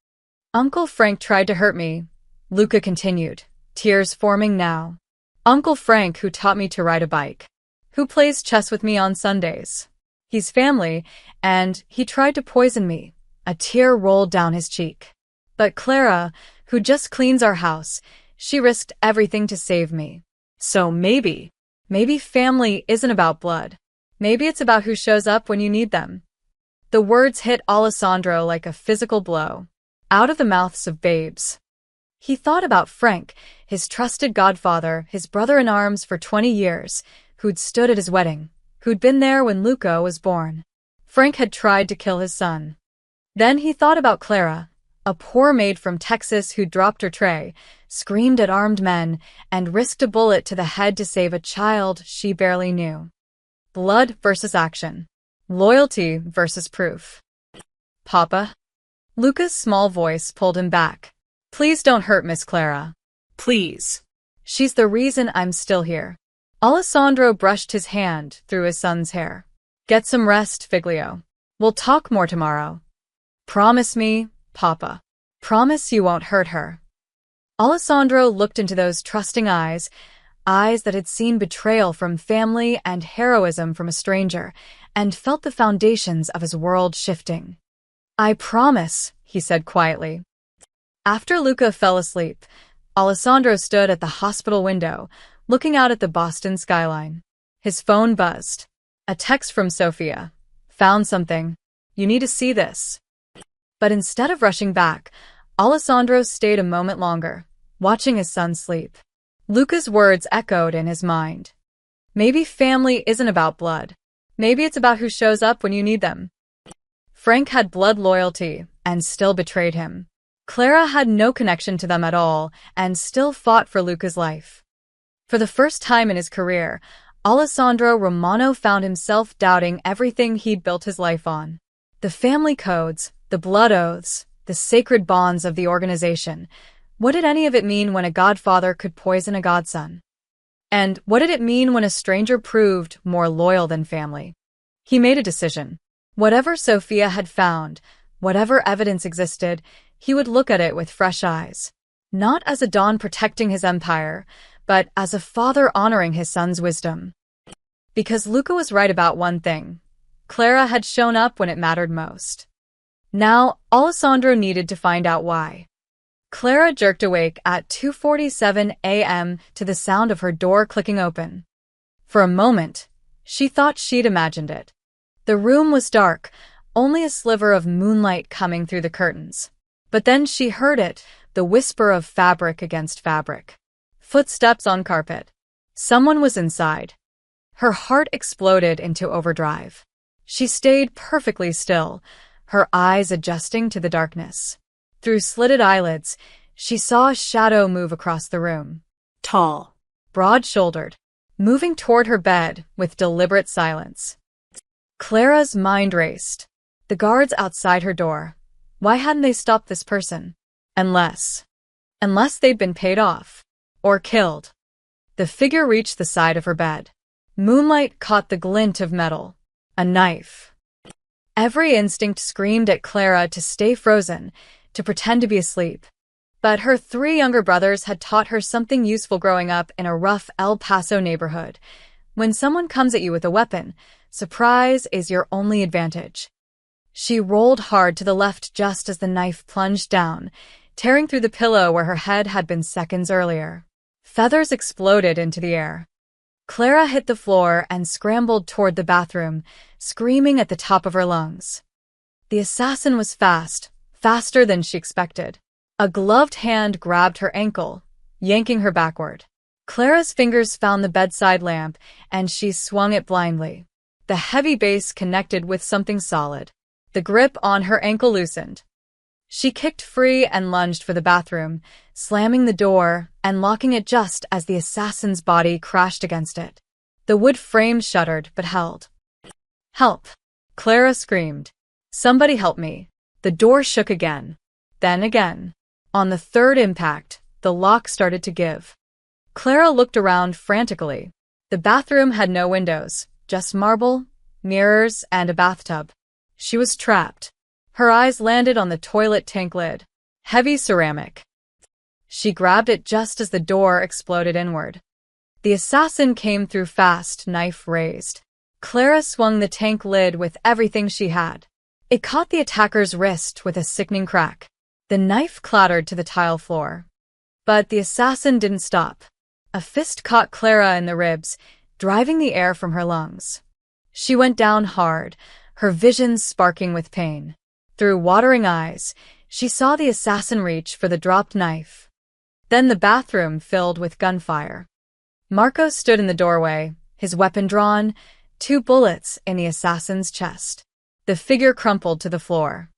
Uncle Frank tried to hurt me, Luca continued, tears forming now. Uncle Frank, who taught me to ride a bike, who plays chess with me on Sundays. He's family, and he tried to poison me. A tear rolled down his cheek. But Clara, who just cleans our house, she risked everything to save me. So maybe family isn't about blood. Maybe it's about who shows up when you need them. The words hit Alessandro like a physical blow, out of the mouths of babes. He thought about Frank, his trusted godfather, his brother-in-arms for 20 years, who'd stood at his wedding, who'd been there when Luca was born. Frank had tried to kill his son. Then he thought about Clara, a poor maid from Texas who dropped her tray, screamed at armed men, and risked a bullet to the head to save a child she barely knew. Blood versus action. Loyalty versus proof. Papa? Luca's small voice pulled him back. Please don't hurt Miss Clara. Please. She's the reason I'm still here. Alessandro brushed his hand through his son's hair. Get some rest, Figlio. We'll talk more tomorrow. Promise me, Papa. Promise you won't hurt her. Alessandro looked into those trusting eyes, eyes that had seen betrayal from family and heroism from a stranger, and felt the foundations of his world shifting. I promise, he said quietly. After Luca fell asleep, Alessandro stood at the hospital window, looking out at the Boston skyline. His phone buzzed. A text from Sofia. Found something. You need to see this. But instead of rushing back, Alessandro stayed a moment longer, watching his son sleep. Luca's words echoed in his mind. Maybe family isn't about blood. Maybe it's about who shows up when you need them. Frank had blood loyalty and still betrayed him. Clara had no connection to them at all and still fought for Luca's life. For the first time in his career, Alessandro Romano found himself doubting everything he'd built his life on. The family codes, the blood oaths, the sacred bonds of the organization. What did any of it mean when a godfather could poison a godson? And what did it mean when a stranger proved more loyal than family? He made a decision. Whatever Sofia had found, whatever evidence existed, he would look at it with fresh eyes. Not as a Don protecting his empire, but as a father honoring his son's wisdom. Because Luca was right about one thing. Clara had shown up when it mattered most. Now, Alessandro needed to find out why. Clara jerked awake at 2:47 a.m. to the sound of her door clicking open. For a moment, she thought she'd imagined it. The room was dark, only a sliver of moonlight coming through the curtains. But then she heard it, the whisper of fabric against fabric. Footsteps on carpet. Someone was inside. Her heart exploded into overdrive. She stayed perfectly still, her eyes adjusting to the darkness. Through slitted eyelids, she saw a shadow move across the room. Tall. Broad-shouldered. Moving toward her bed with deliberate silence. Clara's mind raced. The guards outside her door. Why hadn't they stopped this person? Unless they'd been paid off. Or killed. The figure reached the side of her bed. Moonlight caught the glint of metal. A knife. Every instinct screamed at Clara to stay frozen, to pretend to be asleep. But her 3 younger brothers had taught her something useful growing up in a rough El Paso neighborhood. When someone comes at you with a weapon, surprise is your only advantage. She rolled hard to the left just as the knife plunged down, tearing through the pillow where her head had been seconds earlier. Feathers exploded into the air. Clara hit the floor and scrambled toward the bathroom, screaming at the top of her lungs. The assassin was fast, faster than she expected. A gloved hand grabbed her ankle, yanking her backward. Clara's fingers found the bedside lamp, and she swung it blindly. The heavy base connected with something solid. The grip on her ankle loosened. She kicked free and lunged for the bathroom, slamming the door and locking it just as the assassin's body crashed against it. The wood frame shuddered but held. "Help!" Clara screamed. "Somebody help me!" The door shook again. Then again. On the third impact, the lock started to give. Clara looked around frantically. The bathroom had no windows, just marble, mirrors, and a bathtub. She was trapped. Her eyes landed on the toilet tank lid. Heavy ceramic. She grabbed it just as the door exploded inward. The assassin came through fast, knife raised. Clara swung the tank lid with everything she had. It caught the attacker's wrist with a sickening crack. The knife clattered to the tile floor. But the assassin didn't stop. A fist caught Clara in the ribs, driving the air from her lungs. She went down hard, her vision sparking with pain. Through watering eyes, she saw the assassin reach for the dropped knife. Then the bathroom filled with gunfire. Marco stood in the doorway, his weapon drawn, 2 bullets in the assassin's chest. The figure crumpled to the floor.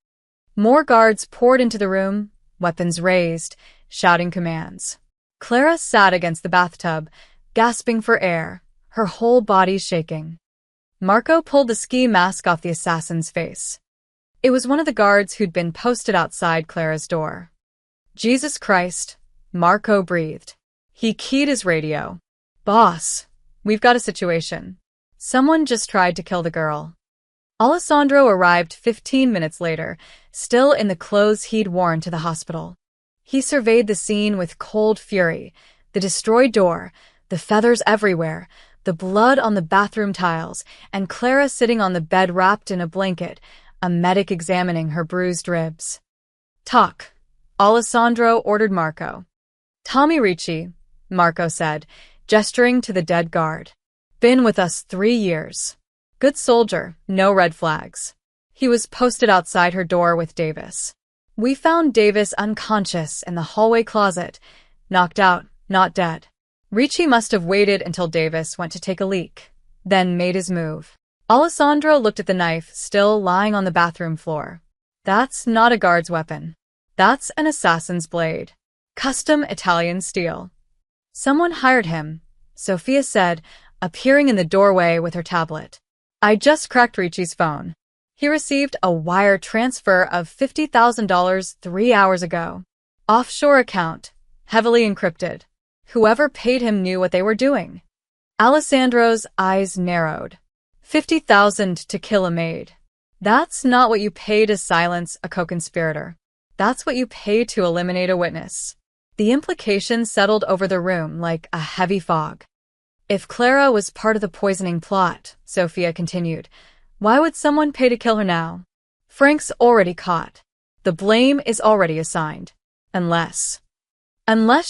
More guards poured into the room, weapons raised, shouting commands. Clara sat against the bathtub, gasping for air, her whole body shaking. Marco pulled the ski mask off the assassin's face. It was one of the guards who'd been posted outside Clara's door. "Jesus Christ," Marco breathed. He keyed his radio. "Boss, we've got a situation. Someone just tried to kill the girl." Alessandro arrived 15 minutes later, still in the clothes he'd worn to the hospital. He surveyed the scene with cold fury, the destroyed door, the feathers everywhere, the blood on the bathroom tiles, and Clara sitting on the bed wrapped in a blanket, a medic examining her bruised ribs. "Talk," Alessandro ordered Marco. "Tommy Ricci," Marco said, gesturing to the dead guard. "Been with us 3 years. Good soldier, no red flags." He was posted outside her door with Davis. "We found Davis unconscious in the hallway closet, knocked out, not dead." Ricci must have waited until Davis went to take a leak, then made his move. Alessandro looked at the knife still lying on the bathroom floor. "That's not a guard's weapon. That's an assassin's blade. Custom Italian steel." "Someone hired him," Sophia said, appearing in the doorway with her tablet. "I just cracked Ricci's phone. He received a wire transfer of $50,000 3 hours ago. Offshore account, heavily encrypted. Whoever paid him knew what they were doing." Alessandro's eyes narrowed. 50,000 to kill a maid. That's not what you pay to silence a co-conspirator. That's what you pay to eliminate a witness. The implication settled over the room like a heavy fog. "If Clara was part of the poisoning plot," Sophia continued, "why would someone pay to kill her now? Frank's already caught. The blame is already assigned. Unless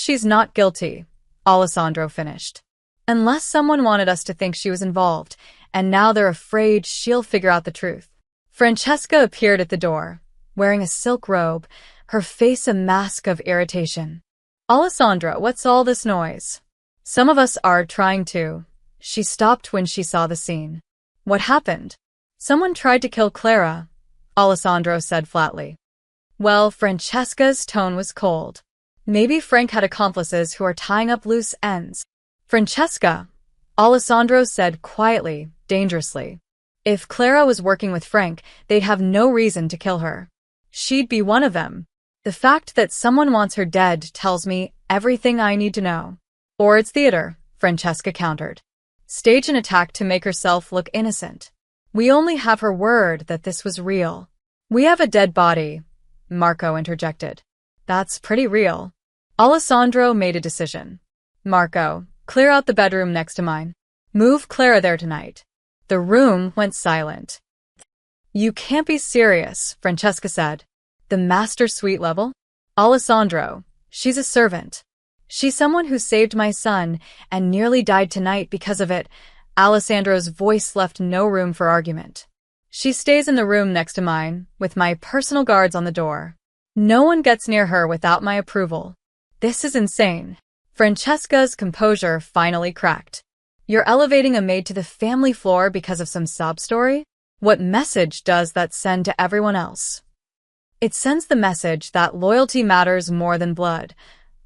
she's not guilty," Alessandro finished. "Unless someone wanted us to think she was involved, and now they're afraid she'll figure out the truth." Francesca appeared at the door, wearing a silk robe, her face a mask of irritation. "Alessandro, what's all this noise?" "Some of us are trying to." She stopped when she saw the scene. "What happened?" "Someone tried to kill Clara," Alessandro said flatly. Well, Francesca's tone was cold. Maybe Frank had accomplices who are tying up loose ends. "Francesca," Alessandro said quietly, dangerously. "If Clara was working with Frank, they'd have no reason to kill her. She'd be one of them. The fact that someone wants her dead tells me everything I need to know." "Or it's theater," Francesca countered. "Stage an attack to make herself look innocent. We only have her word that this was real." "We have a dead body," Marco interjected. That's pretty real. Alessandro made a decision. Marco, clear out the bedroom next to mine. Move Clara there tonight. The room went silent. You can't be serious, Francesca said. The master suite level? Alessandro, she's a servant. She's someone who saved my son and nearly died tonight because of it. Alessandro's voice left no room for argument. She stays in the room next to mine, with my personal guards on the door. No one gets near her without my approval. This is insane. Francesca's composure finally cracked. You're elevating a maid to the family floor because of some sob story? What message does that send to everyone else? It sends the message that loyalty matters more than blood,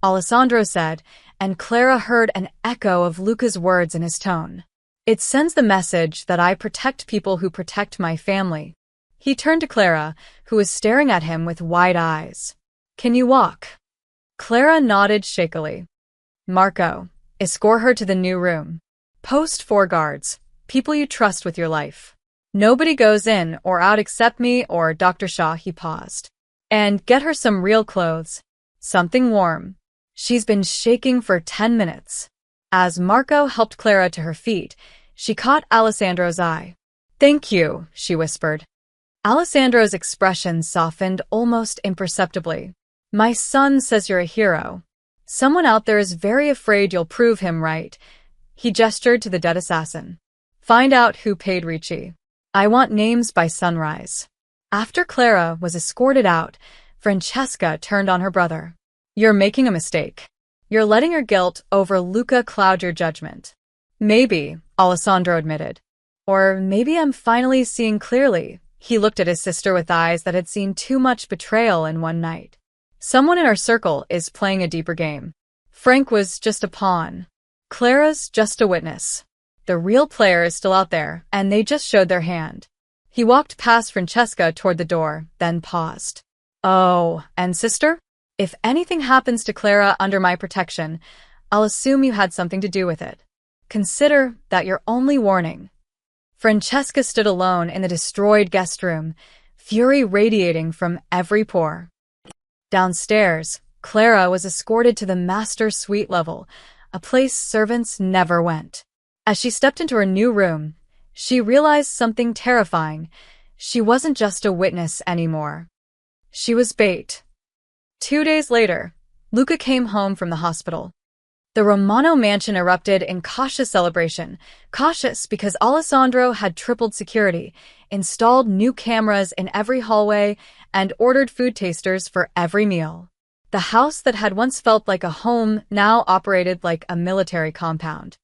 Alessandro said, and Clara heard an echo of Luca's words in his tone. It sends the message that I protect people who protect my family. He turned to Clara, who was staring at him with wide eyes. Can you walk? Clara nodded shakily. Marco, escort her to the new room. Post 4 guards, people you trust with your life. Nobody goes in or out except me or Dr. Shaw, he paused. And get her some real clothes. Something warm. She's been shaking for 10 minutes. As Marco helped Clara to her feet, she caught Alessandro's eye. Thank you, she whispered. Alessandro's expression softened almost imperceptibly. My son says you're a hero. Someone out there is very afraid you'll prove him right. He gestured to the dead assassin. Find out who paid Ricci. I want names by sunrise. After Clara was escorted out, Francesca turned on her brother. You're making a mistake. You're letting your guilt over Luca cloud your judgment. Maybe, Alessandro admitted. Or maybe I'm finally seeing clearly. He looked at his sister with eyes that had seen too much betrayal in one night. Someone in our circle is playing a deeper game. Frank was just a pawn. Clara's just a witness. The real player is still out there, and they just showed their hand. He walked past Francesca toward the door, then paused. Oh, and sister? If anything happens to Clara under my protection, I'll assume you had something to do with it. Consider that your only warning. Francesca stood alone in the destroyed guest room, fury radiating from every pore. Downstairs, Clara was escorted to the master suite level, a place servants never went. As she stepped into her new room, she realized something terrifying. She wasn't just a witness anymore. She was bait. 2 days later, Luca came home from the hospital. The Romano mansion erupted in cautious celebration, cautious because Alessandro had tripled security, installed new cameras in every hallway, and ordered food tasters for every meal. The house that had once felt like a home now operated like a military compound.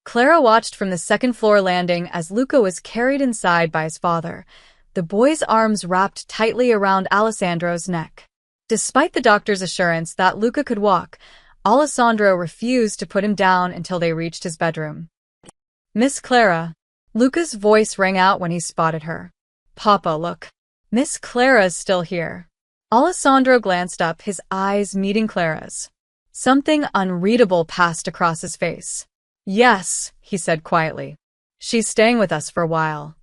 Clara watched from the second-floor landing as Luca was carried inside by his father, the boy's arms wrapped tightly around Alessandro's neck. Despite the doctor's assurance that Luca could walk, Alessandro refused to put him down until they reached his bedroom. Miss Clara. Luca's voice rang out when he spotted her. Papa, look. Miss Clara's still here. Alessandro glanced up, his eyes meeting Clara's. Something unreadable passed across his face. Yes, he said quietly. She's staying with us for a while.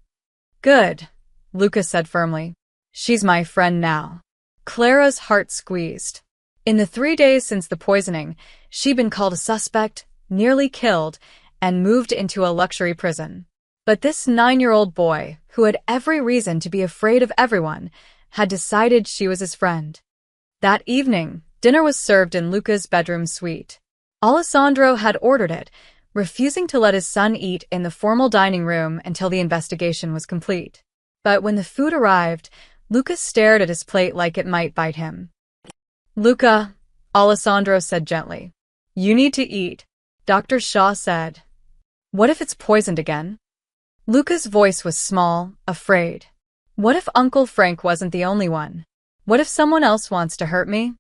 Good, Luca said firmly. She's my friend now. Clara's heart squeezed. In the 3 days since the poisoning, she'd been called a suspect, nearly killed, and moved into a luxury prison. But this 9-year-old boy, who had every reason to be afraid of everyone, had decided she was his friend. That evening, dinner was served in Luca's bedroom suite. Alessandro had ordered it, refusing to let his son eat in the formal dining room until the investigation was complete. But when the food arrived, Luca stared at his plate like it might bite him. Luca, Alessandro said gently. You need to eat, Dr. Shaw said. What if it's poisoned again? Luca's voice was small, afraid. What if Uncle Frank wasn't the only one? What if someone else wants to hurt me?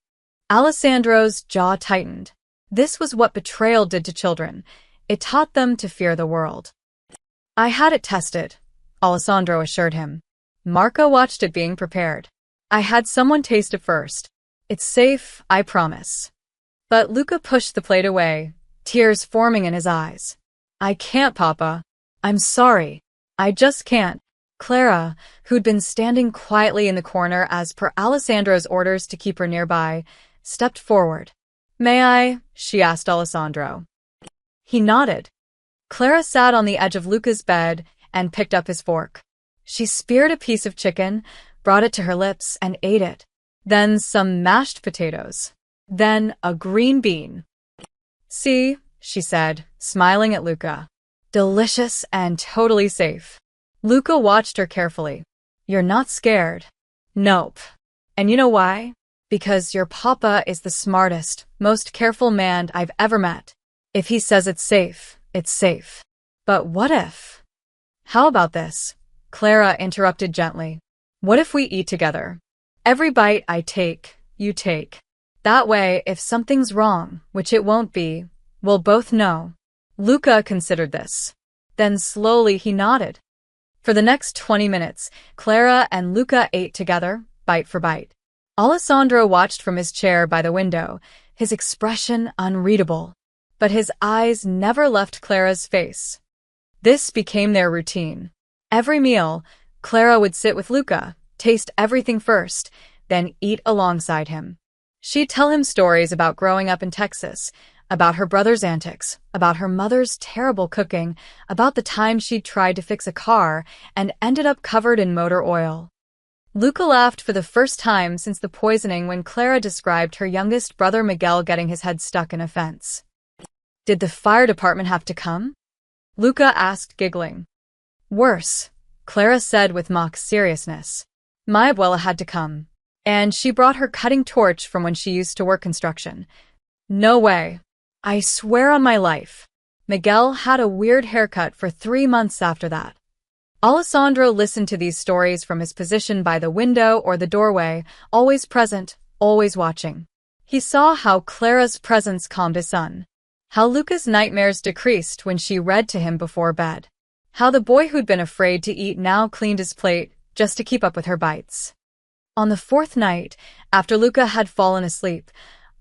Alessandro's jaw tightened. This was what betrayal did to children. It taught them to fear the world. I had it tested, Alessandro assured him. Marco watched it being prepared. I had someone taste it first. It's safe, I promise. But Luca pushed the plate away, tears forming in his eyes. I can't, Papa. I'm sorry. I just can't. Clara, who'd been standing quietly in the corner as per Alessandro's orders to keep her nearby, stepped forward. "May I?" she asked Alessandro. He nodded. Clara sat on the edge of Luca's bed and picked up his fork. She speared a piece of chicken, brought it to her lips, and ate it. Then some mashed potatoes. Then a green bean. "See," she said, smiling at Luca. "Delicious and totally safe." Luca watched her carefully. "You're not scared." "Nope. And you know why? Because your papa is the smartest, most careful man I've ever met. If he says it's safe, it's safe." "But what if?" "How about this?" Clara interrupted gently. "What if we eat together? Every bite I take, you take. That way, if something's wrong, which it won't be, we'll both know." Luca considered this. Then slowly he nodded. For the next 20 minutes, Clara and Luca ate together, bite for bite. Alessandro watched from his chair by the window, his expression unreadable. But his eyes never left Clara's face. This became their routine. Every meal, Clara would sit with Luca, taste everything first, then eat alongside him. She'd tell him stories about growing up in Texas, about her brother's antics, about her mother's terrible cooking, about the time she'd tried to fix a car and ended up covered in motor oil. Luca laughed for the first time since the poisoning when Clara described her youngest brother Miguel getting his head stuck in a fence. "Did the fire department have to come?" Luca asked, giggling. "Worse," Clara said with mock seriousness. "My abuela had to come. And she brought her cutting torch from when she used to work construction." "No way. I swear on my life." Miguel had a weird haircut for 3 months after that. Alessandro listened to these stories from his position by the window or the doorway, always present, always watching. He saw how Clara's presence calmed his son, how Luca's nightmares decreased when she read to him before bed, how the boy who'd been afraid to eat now cleaned his plate just to keep up with her bites. On the 4th night, after Luca had fallen asleep,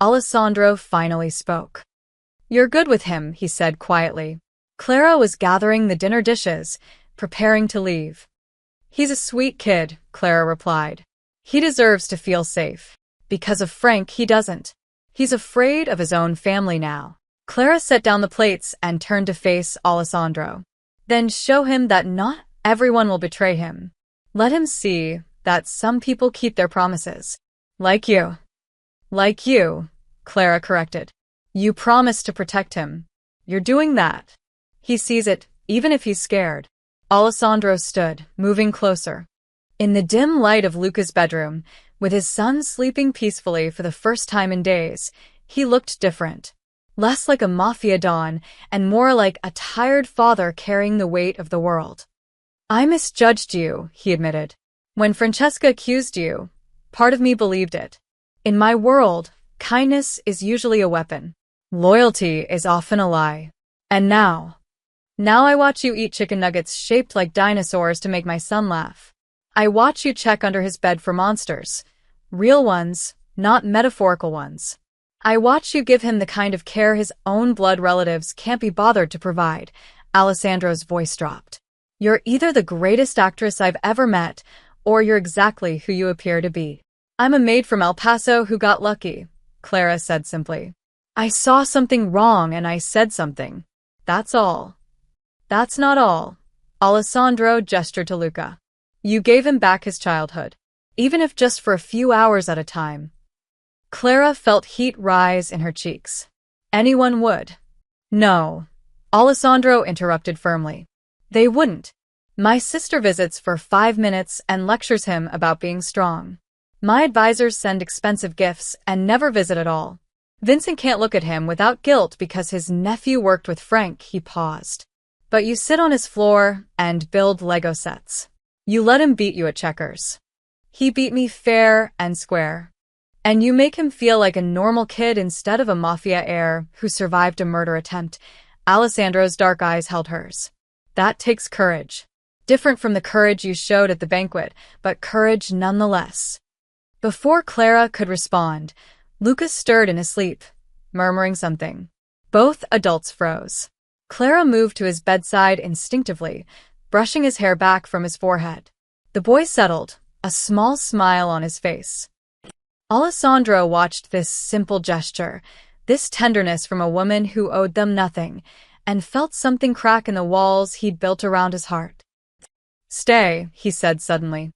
Alessandro finally spoke. "You're good with him," he said quietly. Clara was gathering the dinner dishes, preparing to leave. "He's a sweet kid," Clara replied. "He deserves to feel safe. Because of Frank, he doesn't. He's afraid of his own family now." Clara set down the plates and turned to face Alessandro. "Then show him that not everyone will betray him. Let him see that some people keep their promises. Like you." "Like you," Clara corrected. "You promised to protect him. You're doing that. He sees it, even if he's scared." Alessandro stood, moving closer. In the dim light of Luca's bedroom, with his son sleeping peacefully for the first time in days, he looked different. Less like a Mafia don, and more like a tired father carrying the weight of the world. "I misjudged you," he admitted. "When Francesca accused you, part of me believed it. In my world, kindness is usually a weapon. Loyalty is often a lie. And now I watch you eat chicken nuggets shaped like dinosaurs to make my son laugh. I watch you check under his bed for monsters. Real ones, not metaphorical ones. I watch you give him the kind of care his own blood relatives can't be bothered to provide." Alessandro's voice dropped. "You're either the greatest actress I've ever met, or you're exactly who you appear to be." "I'm a maid from El Paso who got lucky," Clara said simply. "I saw something wrong and I said something. That's all." "That's not all." Alessandro gestured to Luca. "You gave him back his childhood, even if just for a few hours at a time." Clara felt heat rise in her cheeks. Anyone would. "No," Alessandro interrupted firmly. "They wouldn't. My sister visits for 5 minutes and lectures him about being strong. My advisors send expensive gifts and never visit at all. Vincent can't look at him without guilt because his nephew worked with Frank." He paused. "But you sit on his floor and build Lego sets. You let him beat you at checkers. He beat me fair and square. And you make him feel like a normal kid instead of a Mafia heir who survived a murder attempt." Alessandro's dark eyes held hers. "That takes courage. Different from the courage you showed at the banquet, but courage nonetheless." Before Clara could respond, Lucas stirred in his sleep, murmuring something. Both adults froze. Clara moved to his bedside instinctively, brushing his hair back from his forehead. The boy settled, a small smile on his face. Alessandro watched this simple gesture, this tenderness from a woman who owed them nothing, and felt something crack in the walls he'd built around his heart. "Stay," he said suddenly.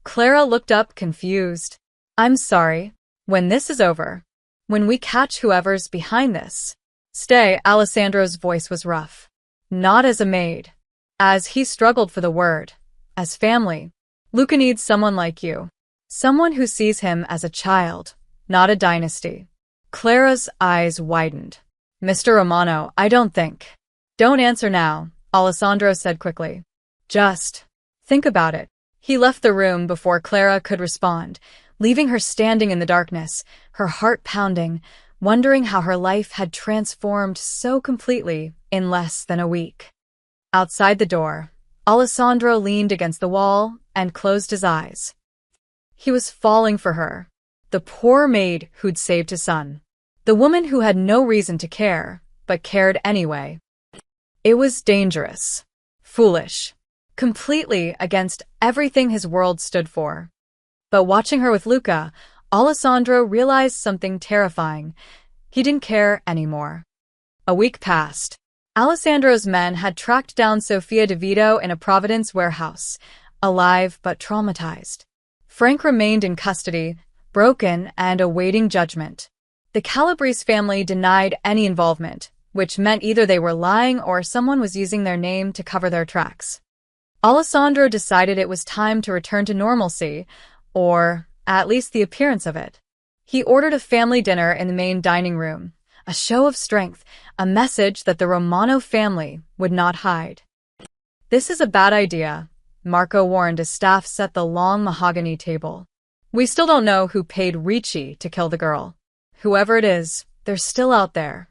Clara looked up, confused. "I'm sorry. When this is over. When we catch whoever's behind this." "Stay," Alessandro's voice was rough. "Not as a maid." As he struggled for the word. "As family. Luca needs someone like you. Someone who sees him as a child, not a dynasty." Clara's eyes widened. "Mr. Romano, I don't think." "Don't answer now," Alessandro said quickly. "Just think about it." He left the room before Clara could respond, leaving her standing in the darkness, her heart pounding, wondering how her life had transformed so completely in less than a week. Outside the door, Alessandro leaned against the wall and closed his eyes. He was falling for her, the poor maid who'd saved his son, the woman who had no reason to care, but cared anyway. It was dangerous, foolish, completely against everything his world stood for. But watching her with Luca, Alessandro realized something terrifying. He didn't care anymore. A week passed. Alessandro's men had tracked down Sofia DeVito in a Providence warehouse, alive but traumatized. Frank remained in custody, broken and awaiting judgment. The Calabrese family denied any involvement, which meant either they were lying or someone was using their name to cover their tracks. Alessandro decided it was time to return to normalcy, or at least the appearance of it. He ordered a family dinner in the main dining room, a show of strength, a message that the Romano family would not hide. "This is a bad idea," Marco warned as staff set the long mahogany table. "We still don't know who paid Ricci to kill the girl. Whoever it is, they're still out there."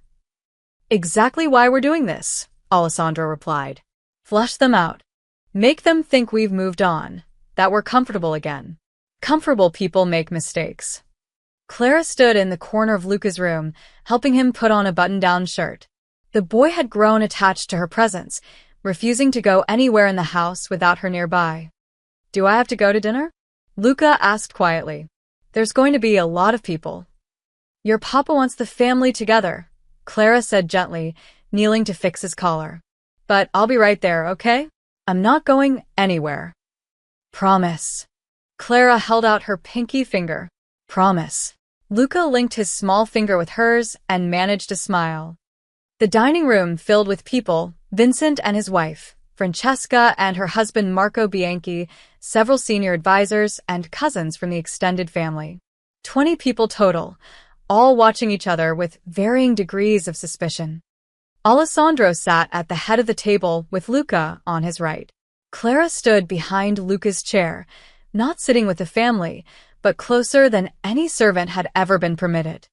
"Exactly why we're doing this," Alessandro replied. "Flush them out. Make them think we've moved on, that we're comfortable again. Comfortable people make mistakes." Clara stood in the corner of Luca's room, helping him put on a button-down shirt. The boy had grown attached to her presence, refusing to go anywhere in the house without her nearby. "Do I have to go to dinner?" Luca asked quietly. "There's going to be a lot of people." "Your papa wants the family together," Clara said gently, kneeling to fix his collar. "But I'll be right there, okay? I'm not going anywhere." "Promise." Clara held out her pinky finger. "Promise." Luca linked his small finger with hers and managed a smile. The dining room filled with people, Vincent and his wife, Francesca and her husband Marco Bianchi, several senior advisors, and cousins from the extended family. 20 people total, all watching each other with varying degrees of suspicion. Alessandro sat at the head of the table with Luca on his right. Clara stood behind Luca's chair, not sitting with the family, but closer than any servant had ever been permitted.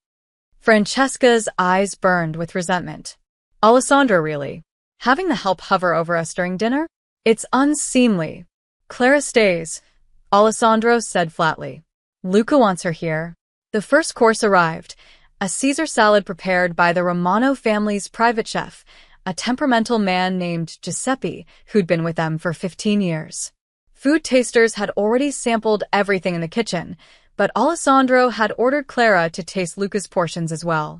Francesca's eyes burned with resentment. "Alessandro, really? Having the help hover over us during dinner? It's unseemly." "Clara stays," Alessandro said flatly. "Luca wants her here." The first course arrived, a Caesar salad prepared by the Romano family's private chef, a temperamental man named Giuseppe who'd been with them for 15 years. Food tasters had already sampled everything in the kitchen, but Alessandro had ordered Clara to taste Luca's portions as well.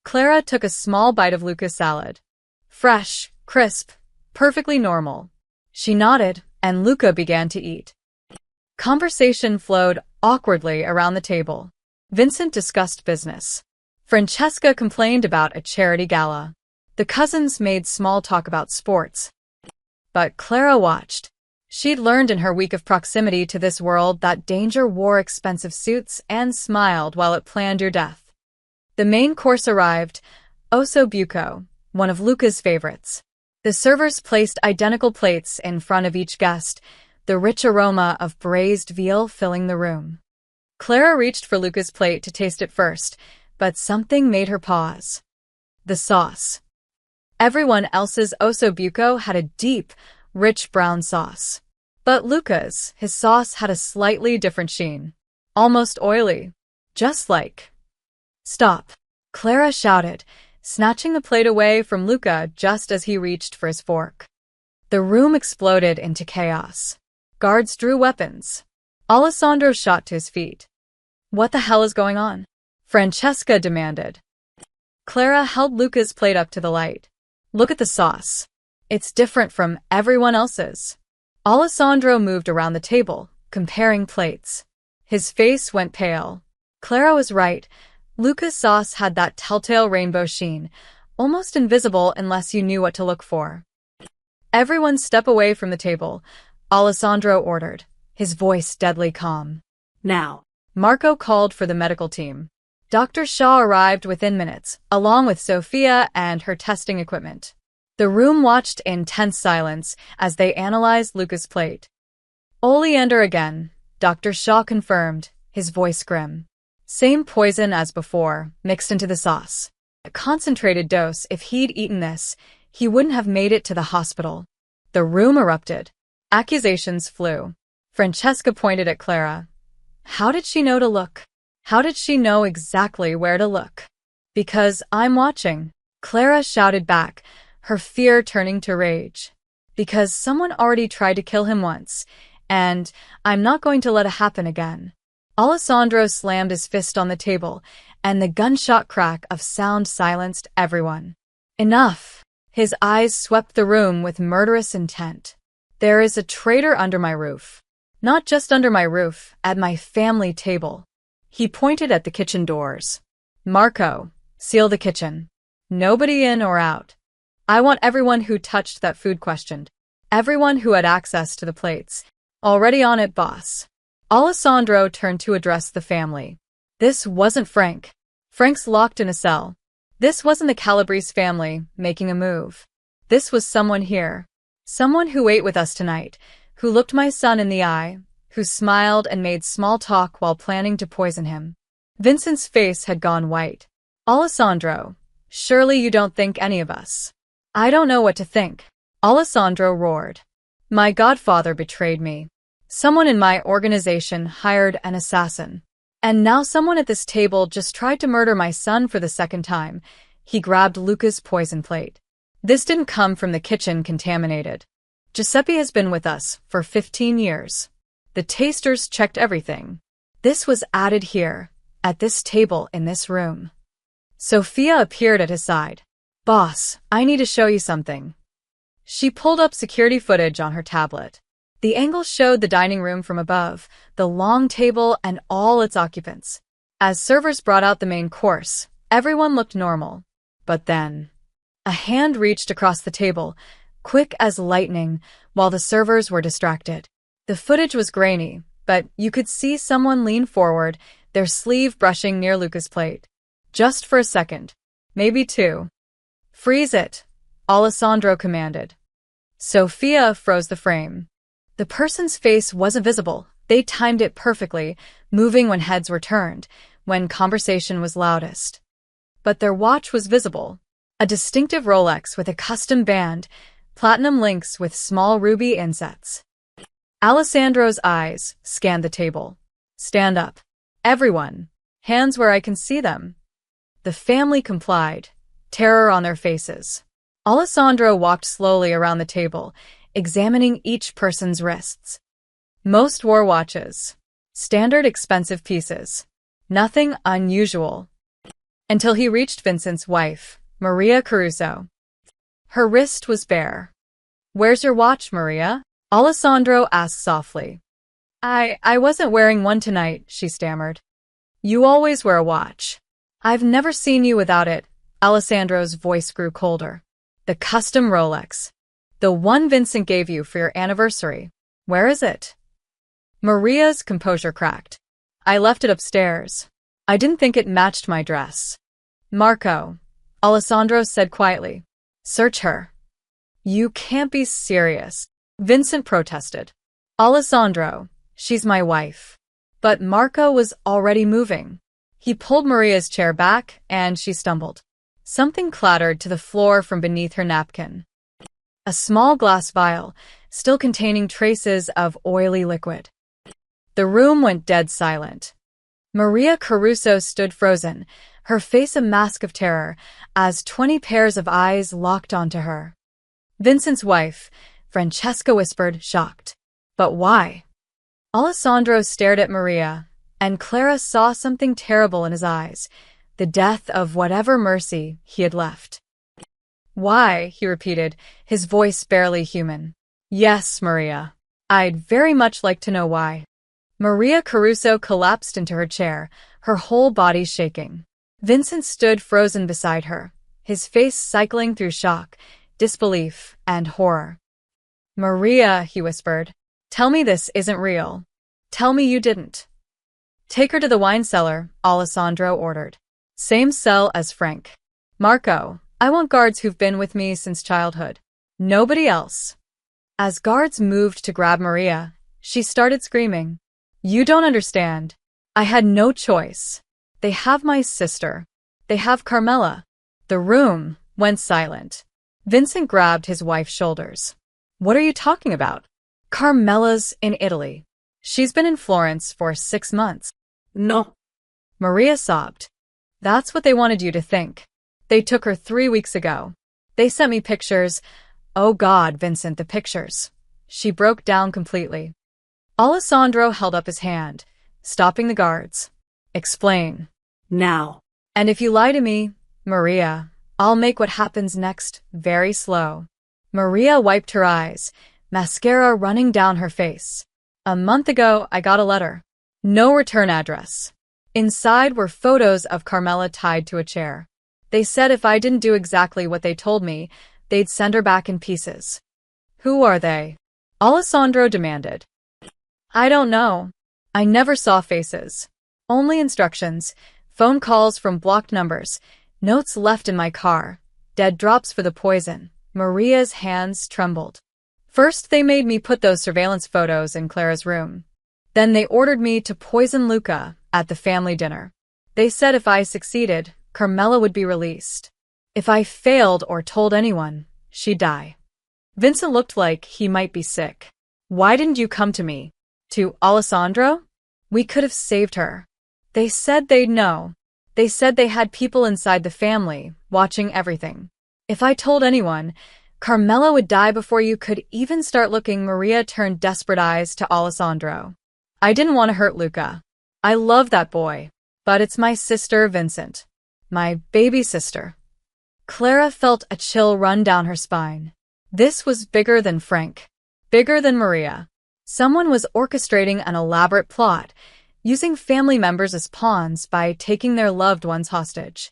Clara took a small bite of Luca's salad. Fresh, crisp, perfectly normal. She nodded, and Luca began to eat. Conversation flowed awkwardly around the table. Vincent discussed business. Francesca complained about a charity gala. The cousins made small talk about sports. But Clara watched. She'd learned in her week of proximity to this world that danger wore expensive suits and smiled while it planned your death. The main course arrived, osso buco, one of Luca's favorites. The servers placed identical plates in front of each guest, the rich aroma of braised veal filling the room. Clara reached for Luca's plate to taste it first, but something made her pause. The sauce. Everyone else's osso buco had a deep, rich brown sauce. But Luca's, his sauce had a slightly different sheen. Almost oily. Just like... "Stop!" Clara shouted, snatching the plate away from Luca just as he reached for his fork. The room exploded into chaos. Guards drew weapons. Alessandro shot to his feet. What the hell is going on? Francesca demanded. Clara held Luca's plate up to the light. Look at the sauce. It's different from everyone else's. Alessandro moved around the table, comparing plates. His face went pale. Clara was right. Luca's sauce had that telltale rainbow sheen, almost invisible unless you knew what to look for. Everyone step away from the table, Alessandro ordered, his voice deadly calm. Now. Marco called for the medical team. Dr. Shaw arrived within minutes, along with Sophia and her testing equipment. The room watched in tense silence as they analyzed Luca's plate. Oleander again, Dr. Shaw confirmed, his voice grim. Same poison as before, mixed into the sauce. A concentrated dose. If he'd eaten this, he wouldn't have made it to the hospital. The room erupted. Accusations flew. Francesca pointed at Clara. How did she know to look? How did she know exactly where to look? Because I'm watching, Clara shouted back, her fear turning to rage. Because someone already tried to kill him once, and I'm not going to let it happen again. Alessandro slammed his fist on the table, and the gunshot crack of sound silenced everyone. Enough! His eyes swept the room with murderous intent. There is a traitor under my roof. Not just under my roof, at my family table. He pointed at the kitchen doors. Marco, seal the kitchen. Nobody in or out. I want everyone who touched that food questioned. Everyone who had access to the plates. Already on it, boss. Alessandro turned to address the family. This wasn't Frank. Frank's locked in a cell. This wasn't the Calabrese family making a move. This was someone here. Someone who ate with us tonight, who looked my son in the eye, who smiled and made small talk while planning to poison him. Vincent's face had gone white. Alessandro, surely you don't think any of us. I don't know what to think. Alessandro roared. My godfather betrayed me. Someone in my organization hired an assassin. And now someone at this table just tried to murder my son for the second time. He grabbed Luca's poison plate. This didn't come from the kitchen contaminated. Giuseppe has been with us for 15 years. The tasters checked everything. This was added here, at this table in this room. Sophia appeared at his side. Boss, I need to show you something. She pulled up security footage on her tablet. The angle showed the dining room from above, the long table and all its occupants. As servers brought out the main course, everyone looked normal. But then, a hand reached across the table, quick as lightning, while the servers were distracted. The footage was grainy, but you could see someone lean forward, their sleeve brushing near Luca's plate. Just for a second. Maybe two. Freeze it, Alessandro commanded. Sophia froze the frame. The person's face wasn't visible. They timed it perfectly, moving when heads were turned, when conversation was loudest. But their watch was visible. A distinctive Rolex with a custom band, platinum links with small ruby insets. Alessandro's eyes scanned the table. Stand up. Everyone. Hands where I can see them. The family complied, terror on their faces. Alessandro walked slowly around the table, examining each person's wrists. Most wore watches. Standard expensive pieces. Nothing unusual. Until he reached Vincent's wife, Maria Caruso. Her wrist was bare. Where's your watch, Maria? Alessandro asked softly. I wasn't wearing one tonight, she stammered. You always wear a watch. I've never seen you without it. Alessandro's voice grew colder. The custom Rolex. The one Vincent gave you for your anniversary. Where is it? Maria's composure cracked. I left it upstairs. I didn't think it matched my dress. Marco, Alessandro said quietly. Search her. You can't be serious, Vincent protested. Alessandro, she's my wife. But Marco was already moving. He pulled Maria's chair back, and she stumbled. Something clattered to the floor from beneath her napkin. A small glass vial, still containing traces of oily liquid. The room went dead silent. Maria Caruso stood frozen, her face a mask of terror, as 20 pairs of eyes locked onto her. Vincent's wife, Francesca whispered, shocked. But why? Alessandro stared at Maria, and Clara saw something terrible in his eyes, the death of whatever mercy he had left. "Why?" he repeated, his voice barely human. "Yes, Maria. I'd very much like to know why." Maria Caruso collapsed into her chair, her whole body shaking. Vincent stood frozen beside her, his face cycling through shock, disbelief, and horror. "Maria," he whispered, "tell me this isn't real. Tell me you didn't." "Take her to the wine cellar," Alessandro ordered. "Same cell as Frank. Marco, I want guards who've been with me since childhood. Nobody else." As guards moved to grab Maria, she started screaming. "You don't understand. I had no choice. They have my sister. They have Carmela." The room went silent. Vincent grabbed his wife's shoulders. "What are you talking about?" "Carmela's in Italy. She's been in Florence for 6 months. No. Maria sobbed. "That's what they wanted you to think. They took her 3 weeks ago. They sent me pictures." "Oh God, Vincent, the pictures." She broke down completely. Alessandro held up his hand, stopping the guards. "Explain." Now. "And if you lie to me, Maria, I'll make what happens next very slow." Maria wiped her eyes, mascara running down her face. "A month ago, I got a letter. No return address. Inside were photos of Carmela tied to a chair. They said if I didn't do exactly what they told me, they'd send her back in pieces." "Who are they?" Alessandro demanded. "I don't know. I never saw faces. Only instructions, phone calls from blocked numbers, notes left in my car, dead drops for the poison." Maria's hands trembled. "First they made me put those surveillance photos in Clara's room. Then they ordered me to poison Luca at the family dinner. They said if I succeeded, Carmela would be released. If I failed or told anyone, she'd die." Vincent looked like he might be sick. "Why didn't you come to me? To Alessandro? We could have saved her." "They said they'd know. They said they had people inside the family, watching everything. If I told anyone, Carmela would die before you could even start looking." Maria turned desperate eyes to Alessandro. "I didn't want to hurt Luca. I love that boy. But it's my sister, Vincent. My baby sister." Clara felt a chill run down her spine. This was bigger than Frank. Bigger than Maria. Someone was orchestrating an elaborate plot, using family members as pawns by taking their loved ones hostage.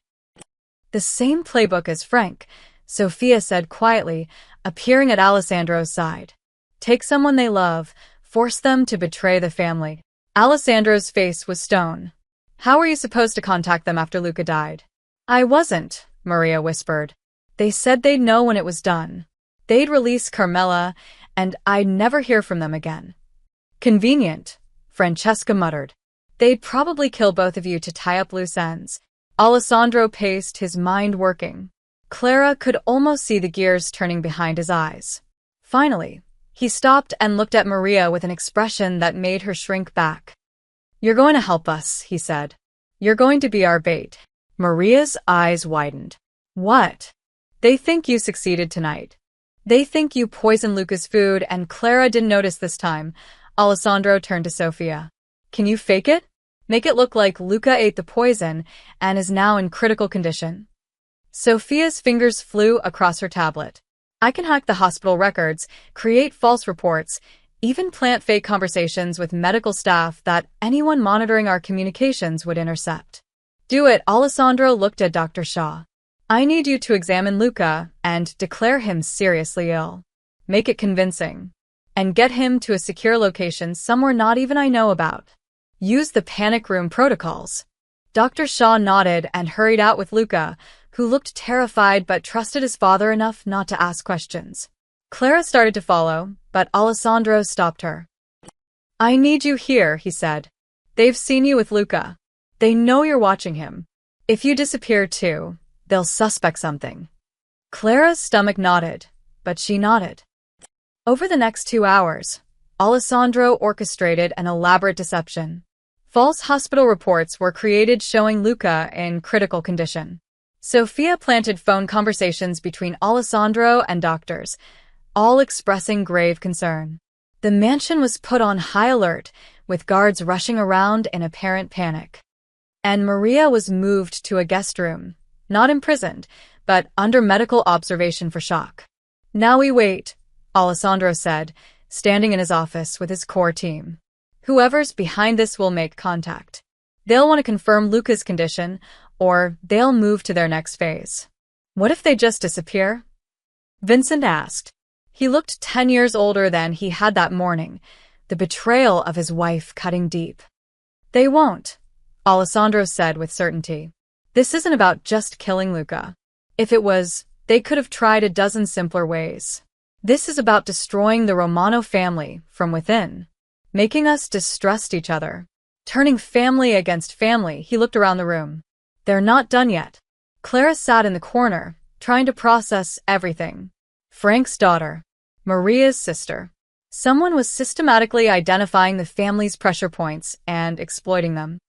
"The same playbook as Frank," Sophia said quietly, appearing at Alessandro's side. "Take someone they love, force them to betray the family." Alessandro's face was stone. "How were you supposed to contact them after Luca died?" "I wasn't," Maria whispered. "They said they'd know when it was done. They'd release Carmela, and I'd never hear from them again." "Convenient," Francesca muttered. "They'd probably kill both of you to tie up loose ends." Alessandro paced, his mind working. Clara could almost see the gears turning behind his eyes. Finally, he stopped and looked at Maria with an expression that made her shrink back. "You're going to help us," he said. "You're going to be our bait." Maria's eyes widened. "What?" "They think you succeeded tonight. They think you poisoned Luca's food, and Clara didn't notice this time." Alessandro turned to Sophia. "Can you fake it? Make it look like Luca ate the poison and is now in critical condition." Sophia's fingers flew across her tablet. "I can hack the hospital records, create false reports, even plant fake conversations with medical staff that anyone monitoring our communications would intercept." "Do it." Alessandro looked at Dr. Shaw. "I need you to examine Luca and declare him seriously ill. Make it convincing. And get him to a secure location somewhere not even I know about. Use the panic room protocols." Dr. Shaw nodded and hurried out with Luca, who looked terrified but trusted his father enough not to ask questions. Clara started to follow, but Alessandro stopped her. "I need you here," he said. "They've seen you with Luca. They know you're watching him. If you disappear too, they'll suspect something." Clara's stomach nodded, but she nodded. Over the next 2 hours, Alessandro orchestrated an elaborate deception. False hospital reports were created showing Luca in critical condition. Sophia planted phone conversations between Alessandro and doctors, all expressing grave concern. The mansion was put on high alert, with guards rushing around in apparent panic. And Maria was moved to a guest room, not imprisoned, but under medical observation for shock. "Now we wait," Alessandro said, standing in his office with his core team. "Whoever's behind this will make contact. They'll want to confirm Luca's condition, or they'll move to their next phase." "What if they just disappear?" Vincent asked. He looked 10 years older than he had that morning, the betrayal of his wife cutting deep. "They won't," Alessandro said with certainty. "This isn't about just killing Luca. If it was, they could have tried a dozen simpler ways. This is about destroying the Romano family from within, making us distrust each other, turning family against family." He looked around the room. "They're not done yet." Clara sat in the corner, trying to process everything. Frank's daughter, Maria's sister. Someone was systematically identifying the family's pressure points and exploiting them.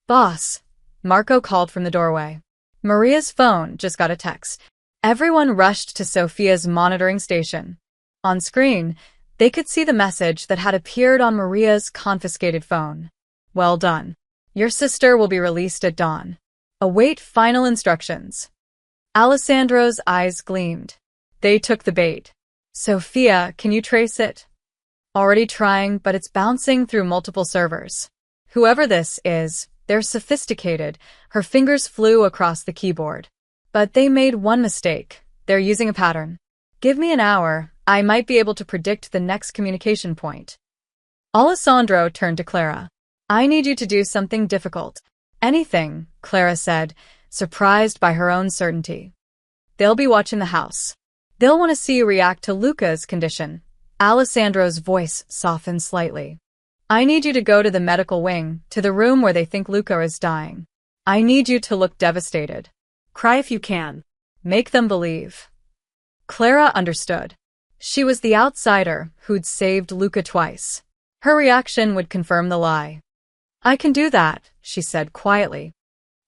"Boss," Marco called from the doorway. Maria's phone just got a text. Everyone rushed to Sophia's monitoring station. On screen, they could see the message that had appeared on Maria's confiscated phone. "Well done. Your sister will be released at dawn. Await final instructions." Alessandro's eyes gleamed. They took the bait. "Sophia, can you trace it?" "Already trying, but it's bouncing through multiple servers." "Whoever this is, they're sophisticated." Her fingers flew across the keyboard. "But they made one mistake. They're using a pattern. Give me an hour, I might be able to predict the next communication point." Alessandro turned to Clara. "I need you to do something difficult." "Anything," Clara said, surprised by her own certainty. "They'll be watching the house. They'll want to see you react to Luca's condition." Alessandro's voice softened slightly. "I need you to go to the medical wing, to the room where they think Luca is dying. I need you to look devastated. Cry if you can. Make them believe." Clara understood. She was the outsider who'd saved Luca twice. Her reaction would confirm the lie. "I can do that," she said quietly.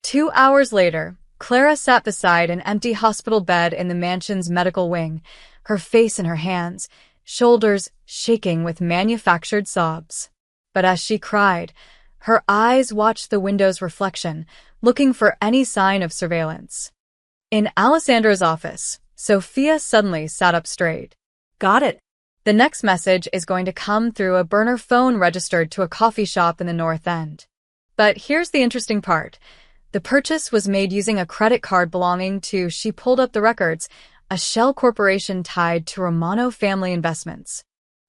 2 hours later, Clara sat beside an empty hospital bed in the mansion's medical wing, her face in her hands, shoulders shaking with manufactured sobs. But as she cried, her eyes watched the window's reflection, looking for any sign of surveillance. In Alessandro's office, Sophia suddenly sat up straight. "Got it." "The next message is going to come through a burner phone registered to a coffee shop in the North End. But here's the interesting part. The purchase was made using a credit card belonging to," she pulled up the records, "a shell corporation tied to Romano family investments."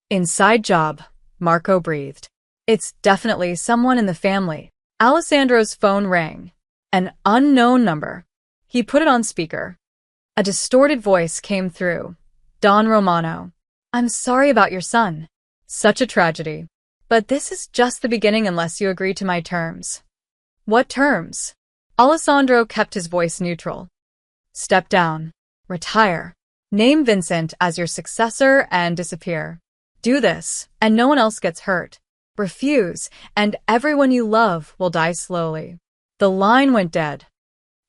"Inside job," Marco breathed. "It's definitely someone in the family." Alessandro's phone rang. An unknown number. He put it on speaker. A distorted voice came through. "Don Romano. I'm sorry about your son. Such a tragedy. But this is just the beginning unless you agree to my terms." "What terms?" Alessandro kept his voice neutral. "Step down. Retire. Name Vincent as your successor and disappear. Do this, and no one else gets hurt. Refuse, and everyone you love will die slowly." The line went dead.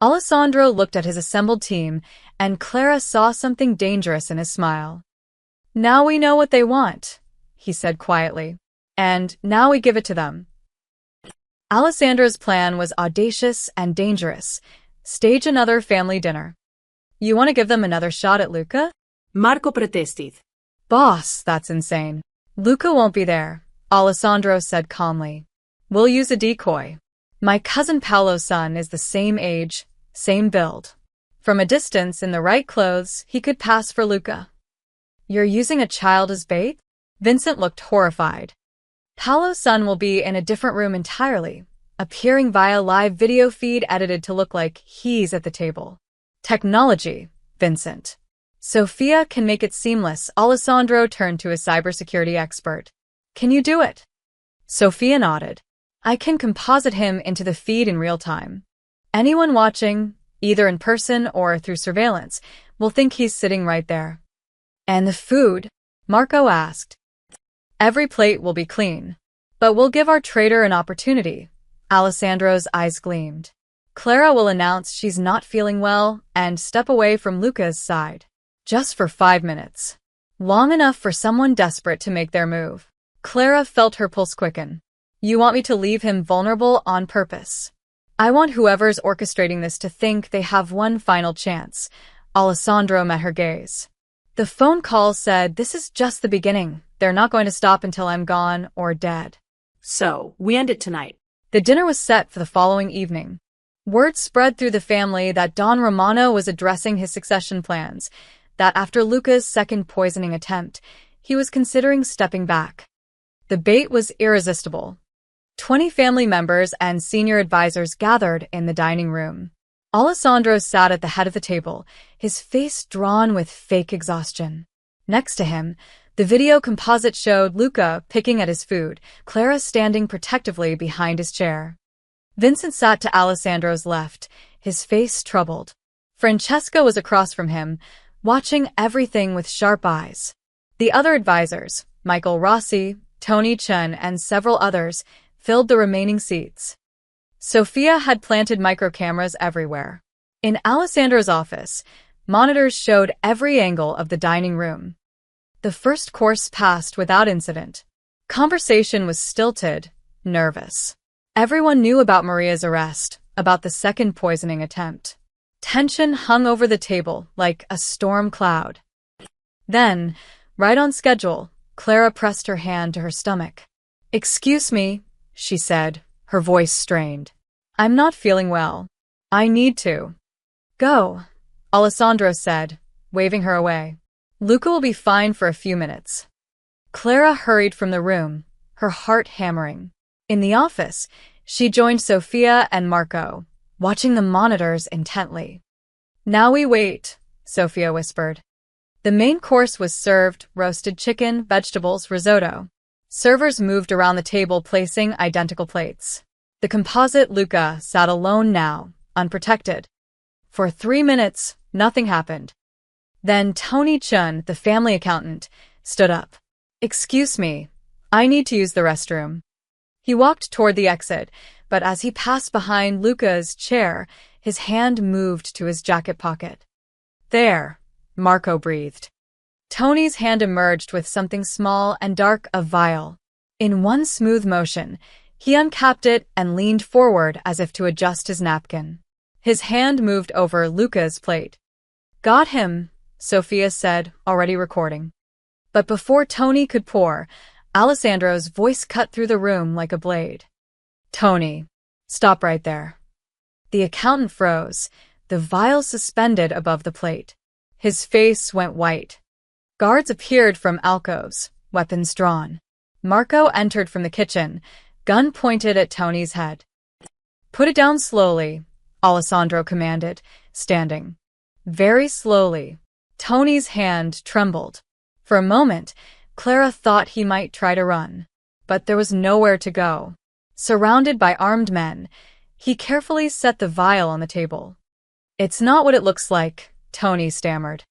Alessandro looked at his assembled team, and Clara saw something dangerous in his smile. "Now we know what they want," he said quietly. "And now we give it to them." Alessandro's plan was audacious and dangerous. Stage another family dinner. "You want to give them another shot at Luca?" Marco protested. "Boss, that's insane. Luca won't be there," Alessandro said calmly. "We'll use a decoy. My cousin Paolo's son is the same age, same build. From a distance, in the right clothes, he could pass for Luca." "You're using a child as bait?" Vincent looked horrified. "Paolo's son will be in a different room entirely, appearing via live video feed edited to look like he's at the table." "Technology, Vincent. Sophia can make it seamless." Alessandro turned to his cybersecurity expert. "Can you do it?" Sophia nodded. "I can composite him into the feed in real time. Anyone watching, either in person or through surveillance, will think he's sitting right there." "And the food?" Marco asked. "Every plate will be clean. But we'll give our traitor an opportunity." Alessandro's eyes gleamed. "Clara will announce she's not feeling well and step away from Luca's side. Just for 5 minutes. Long enough for someone desperate to make their move." Clara felt her pulse quicken. You want me to leave him vulnerable on purpose. I want whoever's orchestrating this to think they have one final chance. Alessandro met her gaze. The phone call said, this is just the beginning. They're not going to stop until I'm gone or dead. So, we end it tonight. The dinner was set for the following evening. Word spread through the family that Don Romano was addressing his succession plans, that after Luca's second poisoning attempt, he was considering stepping back. The bait was irresistible. 20 family members and senior advisors gathered in the dining room. Alessandro sat at the head of the table, his face drawn with fake exhaustion. Next to him, the video composite showed Luca picking at his food, Clara standing protectively behind his chair. Vincent sat to Alessandro's left, his face troubled. Francesca was across from him, watching everything with sharp eyes. The other advisors, Michael Rossi, Tony Chun, and several others, filled the remaining seats. Sophia had planted microcameras everywhere. In Alessandro's office, monitors showed every angle of the dining room. The first course passed without incident. Conversation was stilted, nervous. Everyone knew about Maria's arrest, about the second poisoning attempt. Tension hung over the table like a storm cloud. Then, right on schedule, Clara pressed her hand to her stomach. "Excuse me," she said, her voice strained. "I'm not feeling well. I need to." "Go," Alessandro said, waving her away. "Luca will be fine for a few minutes." Clara hurried from the room, her heart hammering. In the office, she joined Sophia and Marco, watching the monitors intently. "Now we wait," Sophia whispered. The main course was served: roasted chicken, vegetables, risotto. Servers moved around the table placing identical plates. The composite Luca sat alone now, unprotected. For 3 minutes, nothing happened. Then Tony Chun, the family accountant, stood up. "Excuse me, I need to use the restroom." He walked toward the exit, but as he passed behind Luca's chair, his hand moved to his jacket pocket. "There," Marco breathed. Tony's hand emerged with something small and dark, a vial. In one smooth motion, he uncapped it and leaned forward as if to adjust his napkin. His hand moved over Luca's plate. "Got him," Sophia said, already recording. But before Tony could pour, Alessandro's voice cut through the room like a blade. "Tony, stop right there." The accountant froze, the vial suspended above the plate. His face went white. Guards appeared from alcoves, weapons drawn. Marco entered from the kitchen, gun pointed at Tony's head. "Put it down slowly," Alessandro commanded, standing. Very slowly. Tony's hand trembled. For a moment, Clara thought he might try to run. But there was nowhere to go. Surrounded by armed men, he carefully set the vial on the table. "It's not what it looks like," Tony stammered.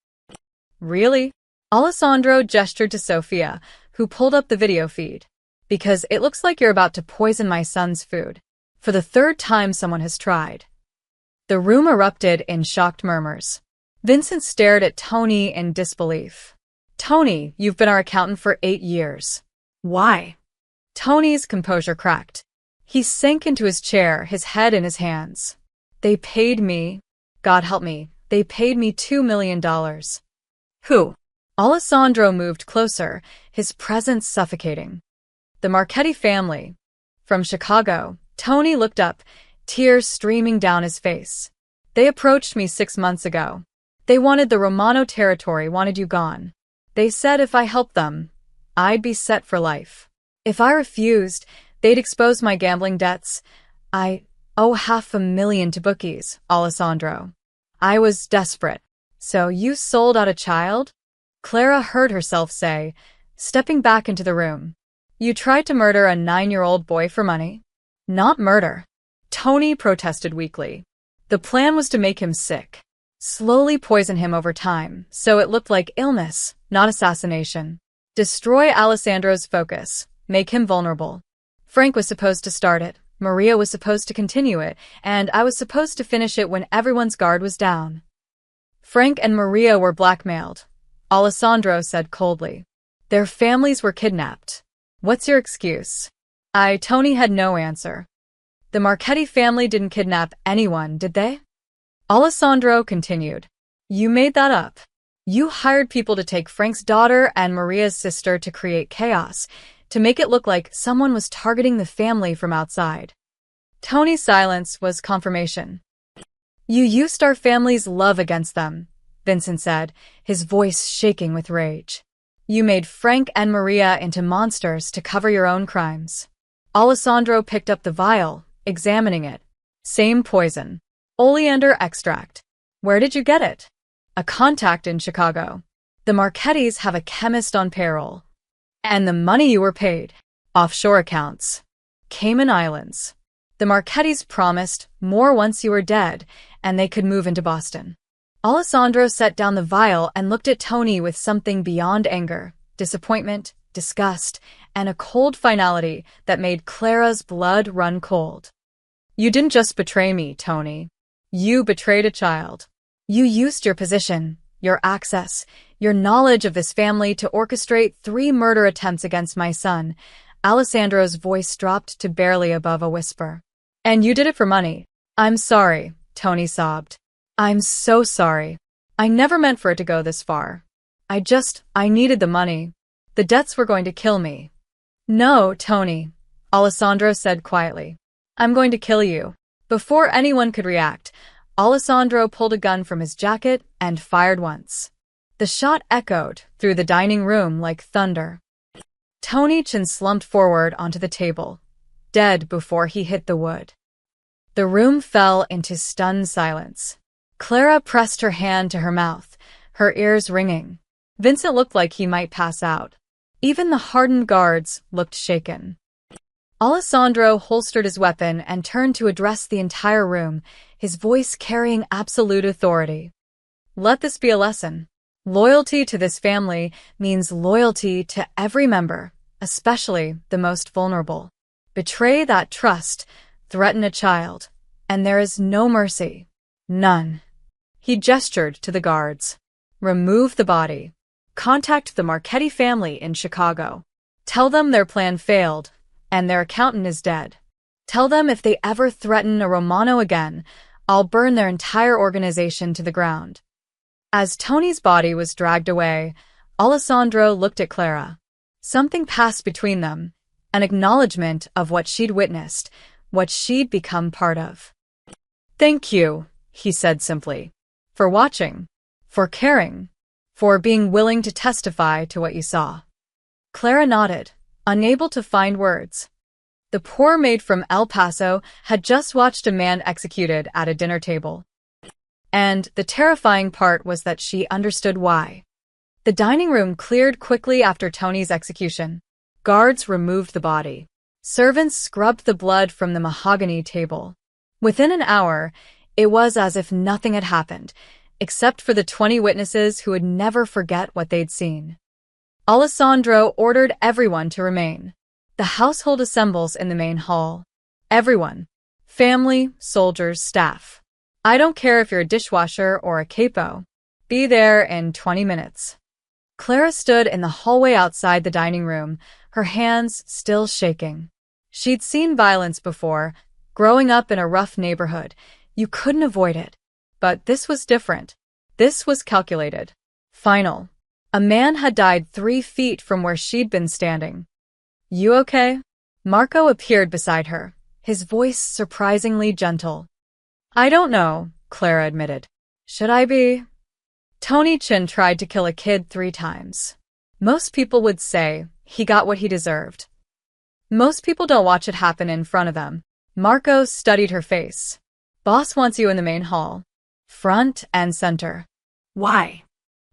"Really?" Alessandro gestured to Sophia, who pulled up the video feed. "Because it looks like you're about to poison my son's food. For the 3rd time someone has tried." The room erupted in shocked murmurs. Vincent stared at Tony in disbelief. "Tony, you've been our accountant for 8 years. Why?" Tony's composure cracked. He sank into his chair, his head in his hands. "They paid me. God help me, they paid me $2 million. "Who?" Alessandro moved closer, his presence suffocating. "The Marchetti family. From Chicago." Tony looked up, tears streaming down his face. "They approached me 6 months ago. They wanted the Romano territory, wanted you gone. They said if I helped them, I'd be set for life. If I refused, they'd expose my gambling debts. I owe $500,000 to bookies, Alessandro. I was desperate." "So you sold out a child?" Clara heard herself say, stepping back into the room. "You tried to murder a 9-year-old boy for money?" "Not murder," Tony protested weakly. "The plan was to make him sick. Slowly poison him over time, so it looked like illness, not assassination. Destroy Alessandro's focus, make him vulnerable. Frank was supposed to start it, Maria was supposed to continue it, and I was supposed to finish it when everyone's guard was down." "Frank and Maria were blackmailed," Alessandro said coldly. "Their families were kidnapped. What's your excuse?" Tony had no answer. The Marchetti family didn't kidnap anyone, did they? Alessandro continued. You made that up. You hired people to take Frank's daughter and Maria's sister to create chaos, to make it look like someone was targeting the family from outside. Tony's silence was confirmation. You used our family's love against them, Vincent said, his voice shaking with rage. You made Frank and Maria into monsters to cover your own crimes. Alessandro picked up the vial, examining it. Same poison. Oleander extract. Where did you get it? A contact in Chicago. The Marchettis have a chemist on payroll. And the money you were paid. Offshore accounts. Cayman Islands. The Marchettis promised more once you were dead, and they could move into Boston. Alessandro set down the vial and looked at Tony with something beyond anger, disappointment, disgust, and a cold finality that made Clara's blood run cold. You didn't just betray me, Tony. You betrayed a child. You used your position, your access, your knowledge of this family to orchestrate 3 murder attempts against my son. Alessandro's voice dropped to barely above a whisper. And you did it for money. I'm sorry, Tony sobbed. I'm so sorry. I never meant for it to go this far. I needed the money. The debts were going to kill me. No, Tony, Alessandro said quietly. I'm going to kill you. Before anyone could react, Alessandro pulled a gun from his jacket and fired once. The shot echoed through the dining room like thunder. Tony Chin slumped forward onto the table, dead before he hit the wood. The room fell into stunned silence. Clara pressed her hand to her mouth, her ears ringing. Vincent looked like he might pass out. Even the hardened guards looked shaken. Alessandro holstered his weapon and turned to address the entire room, his voice carrying absolute authority. Let this be a lesson. Loyalty to this family means loyalty to every member, especially the most vulnerable. Betray that trust, threaten a child, and there is no mercy. None. He gestured to the guards. Remove the body. Contact the Marchetti family in Chicago. Tell them their plan failed, and their accountant is dead. Tell them if they ever threaten a Romano again, I'll burn their entire organization to the ground. As Tony's body was dragged away, Alessandro looked at Clara. Something passed between them, an acknowledgement of what she'd witnessed, what she'd become part of. Thank you, he said simply, for watching, for caring, for being willing to testify to what you saw. Clara nodded, unable to find words. The poor maid from El Paso had just watched a man executed at a dinner table. And the terrifying part was that she understood why. The dining room cleared quickly after Tony's execution. Guards removed the body. Servants scrubbed the blood from the mahogany table. Within an hour, it was as if nothing had happened, except for the 20 witnesses who would never forget what they'd seen. Alessandro ordered everyone to remain. The household assembles in the main hall. Everyone. Family, soldiers, staff. I don't care if you're a dishwasher or a capo. Be there in 20 minutes. Clara stood in the hallway outside the dining room, her hands still shaking. She'd seen violence before. Growing up in a rough neighborhood, you couldn't avoid it. But this was different. This was calculated. Final. A man had died 3 feet from where she'd been standing. You okay? Marco appeared beside her, his voice surprisingly gentle. I don't know, Clara admitted. Should I be? Tony Chin tried to kill a kid 3 times. Most people would say he got what he deserved. Most people don't watch it happen in front of them. Marco studied her face. Boss wants you in the main hall. Front and center. Why?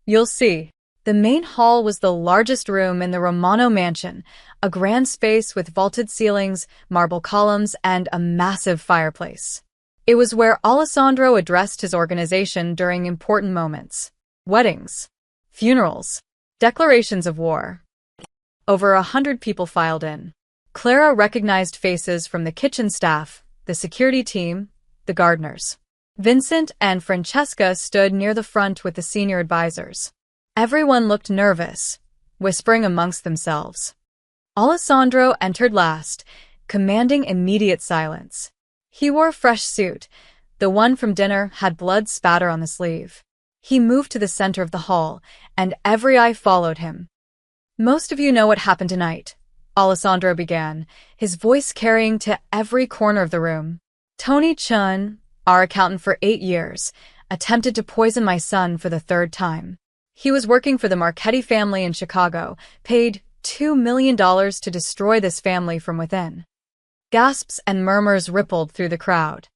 You'll see. The main hall was the largest room in the Romano mansion, a grand space with vaulted ceilings, marble columns, and a massive fireplace. It was where Alessandro addressed his organization during important moments. Weddings, funerals, declarations of war. Over 100 people filed in. Clara recognized faces from the kitchen staff, the security team, the gardeners. Vincent and Francesca stood near the front with the senior advisors. Everyone looked nervous, whispering amongst themselves. Alessandro entered last, commanding immediate silence. He wore a fresh suit. The one from dinner had blood spatter on the sleeve. He moved to the center of the hall, and every eye followed him. "Most of you know what happened tonight," Alessandro began, his voice carrying to every corner of the room. "Tony Chun, our accountant for 8 years, attempted to poison my son for the 3rd time. He was working for the Marchetti family in Chicago, paid $2 million to destroy this family from within." Gasps and murmurs rippled through the crowd.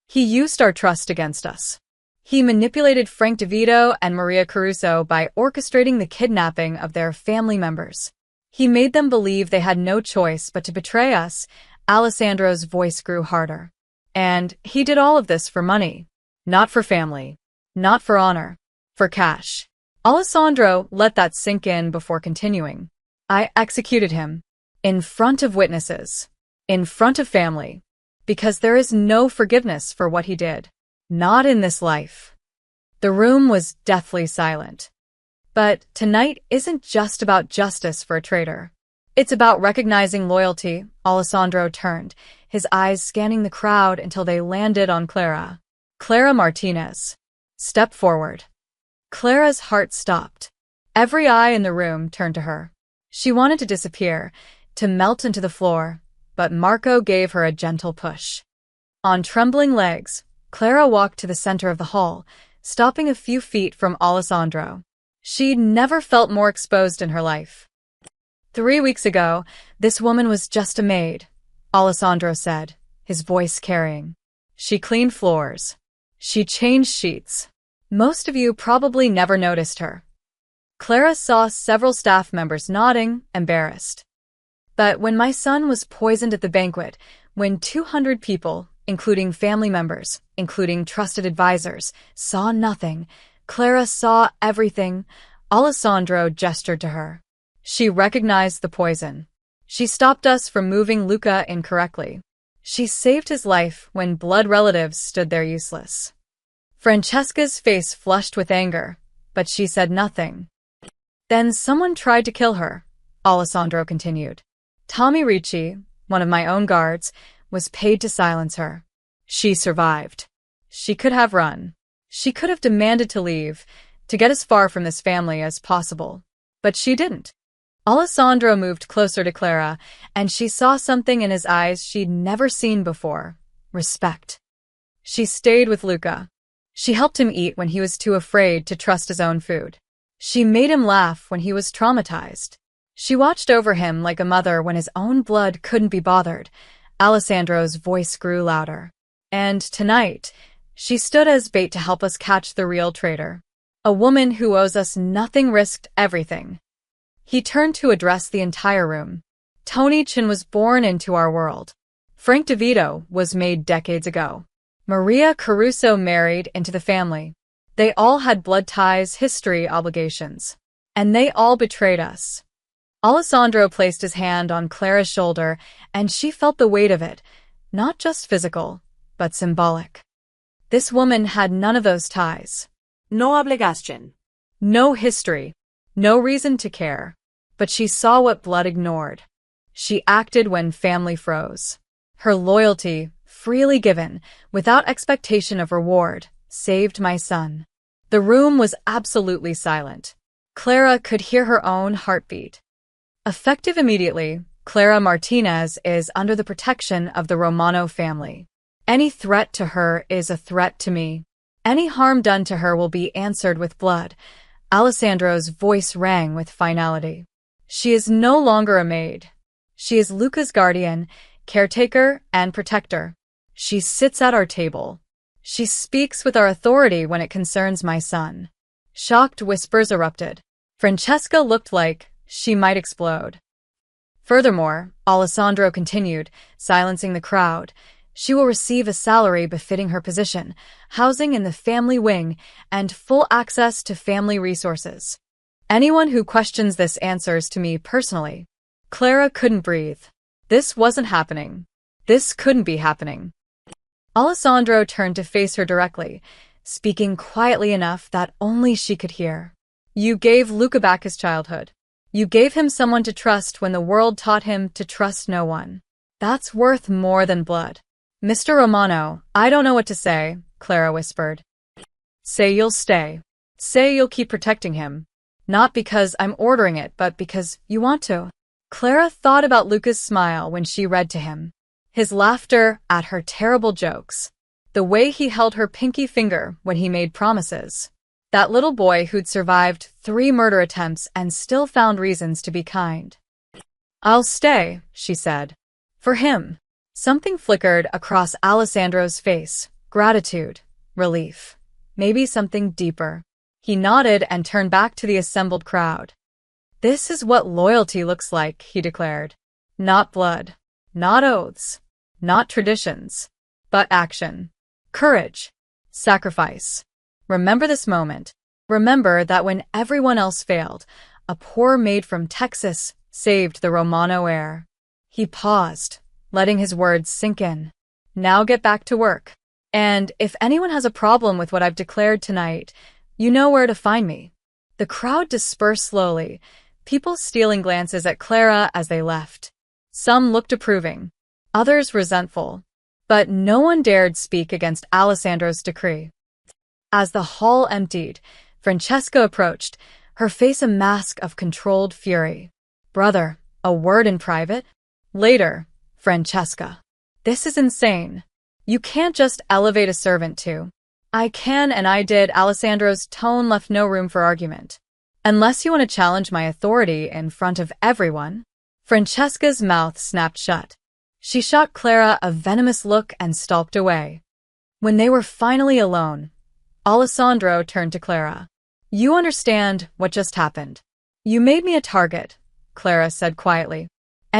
"He used our trust against us. He manipulated Frank DeVito and Maria Caruso by orchestrating the kidnapping of their family members. He made them believe they had no choice but to betray us." Alessandro's voice grew harder. "And he did all of this for money. Not for family. Not for honor. For cash." Alessandro let that sink in before continuing. "I executed him. In front of witnesses. In front of family. Because there is no forgiveness for what he did. Not in this life." The room was deathly silent. But tonight isn't just about justice for a traitor. It's about recognizing loyalty. Alessandro turned, his eyes scanning the crowd until they landed on Clara. "Clara Martinez. Step forward." Clara's heart stopped. Every eye in the room turned to her. She wanted to disappear, to melt into the floor, but Marco gave her a gentle push. On trembling legs, Clara walked to the center of the hall, stopping a few feet from Alessandro. She'd never felt more exposed in her life. 3 weeks ago, this woman was just a maid, Alessandro said, his voice carrying. She cleaned floors. She changed sheets. Most of you probably never noticed her. Clara saw several staff members nodding, embarrassed. But when my son was poisoned at the banquet, when 200 people, including family members, including trusted advisors, saw nothing, Clara saw everything. Alessandro gestured to her. She recognized the poison. She stopped us from moving Luca incorrectly. She saved his life when blood relatives stood there useless. Francesca's face flushed with anger, but she said nothing. "Then someone tried to kill her," Alessandro continued. "Tommy Ricci, one of my own guards, was paid to silence her. She survived. She could have run. She could have demanded to leave, to get as far from this family as possible. But she didn't." Alessandro moved closer to Clara, and she saw something in his eyes she'd never seen before. Respect. She stayed with Luca. She helped him eat when he was too afraid to trust his own food. She made him laugh when he was traumatized. She watched over him like a mother when his own blood couldn't be bothered. Alessandro's voice grew louder. "And tonight, she stood as bait to help us catch the real traitor. A woman who owes us nothing risked everything." He turned to address the entire room. "Tony Chin was born into our world. Frank DeVito was made decades ago. Maria Caruso married into the family. They all had blood ties, history, obligations. And they all betrayed us." Alessandro placed his hand on Clara's shoulder, and she felt the weight of it, not just physical, but symbolic. This woman had none of those ties. No obligación. No history. No reason to care. But she saw what blood ignored. She acted when family froze. Her loyalty, freely given, without expectation of reward, saved my son. The room was absolutely silent. Clara could hear her own heartbeat. Effective immediately, Clara Martinez is under the protection of the Romano family. Any threat to her is a threat to me. Any harm done to her will be answered with blood. Alessandro's voice rang with finality. She is no longer a maid. She is Luca's guardian, caretaker, and protector. She sits at our table. She speaks with our authority when it concerns my son. Shocked whispers erupted. Francesca looked like she might explode. Furthermore, Alessandro continued, silencing the crowd, she will receive a salary befitting her position, housing in the family wing, and full access to family resources. Anyone who questions this answers to me personally. Clara couldn't breathe. This wasn't happening. This couldn't be happening. Alessandro turned to face her directly, speaking quietly enough that only she could hear. You gave Luca back his childhood. You gave him someone to trust when the world taught him to trust no one. That's worth more than blood. Mr. Romano, I don't know what to say, Clara whispered. Say you'll stay. Say you'll keep protecting him. Not because I'm ordering it, but because you want to. Clara thought about Luca's smile when she read to him. His laughter at her terrible jokes. The way he held her pinky finger when he made promises. That little boy who'd survived 3 murder attempts and still found reasons to be kind. I'll stay, she said. For him. Something flickered across Alessandro's face. Gratitude. Relief. Maybe something deeper. He nodded and turned back to the assembled crowd. This is what loyalty looks like, he declared. Not blood. Not oaths. Not traditions. But action. Courage. Sacrifice. Remember this moment. Remember that when everyone else failed, a poor maid from Texas saved the Romano heir. He paused, letting his words sink in. Now get back to work. And if anyone has a problem with what I've declared tonight, you know where to find me. The crowd dispersed slowly, people stealing glances at Clara as they left. Some looked approving, others resentful. But no one dared speak against Alessandro's decree. As the hall emptied, Francesca approached, her face a mask of controlled fury. Brother, a word in private? Later, Francesca. This is insane. You can't just elevate a servant to. I can and I did. Alessandro's tone left no room for argument. Unless you want to challenge my authority in front of everyone. Francesca's mouth snapped shut. She shot Clara a venomous look and stalked away. When they were finally alone, Alessandro turned to Clara. You understand what just happened. You made me a target, Clara said quietly.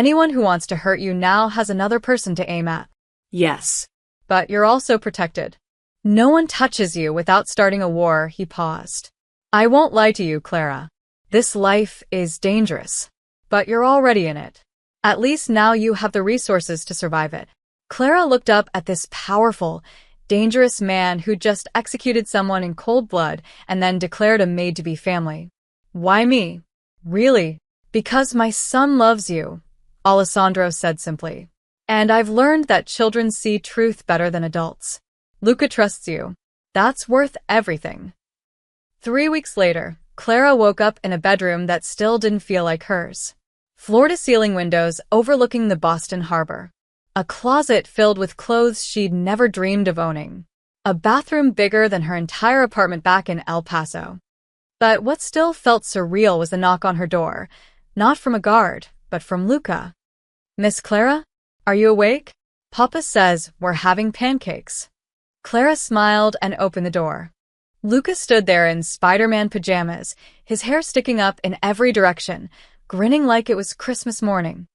Anyone who wants to hurt you now has another person to aim at. Yes. But you're also protected. No one touches you without starting a war, he paused. I won't lie to you, Clara. This life is dangerous. But you're already in it. At least now you have the resources to survive it. Clara looked up at this powerful, dangerous man who just executed someone in cold blood and then declared a maid to be family. Why me? Really? Because my son loves you, Alessandro said simply. And I've learned that children see truth better than adults. Luca trusts you. That's worth everything. 3 weeks later, Clara woke up in a bedroom that still didn't feel like hers. Floor-to-ceiling windows overlooking the Boston harbor. A closet filled with clothes she'd never dreamed of owning. A bathroom bigger than her entire apartment back in El Paso. But what still felt surreal was the knock on her door. Not from a guard, but from Luca. Miss Clara? Are you awake? Papa says we're having pancakes. Clara smiled and opened the door. Luca stood there in Spider-Man pajamas, his hair sticking up in every direction, grinning like it was Christmas morning.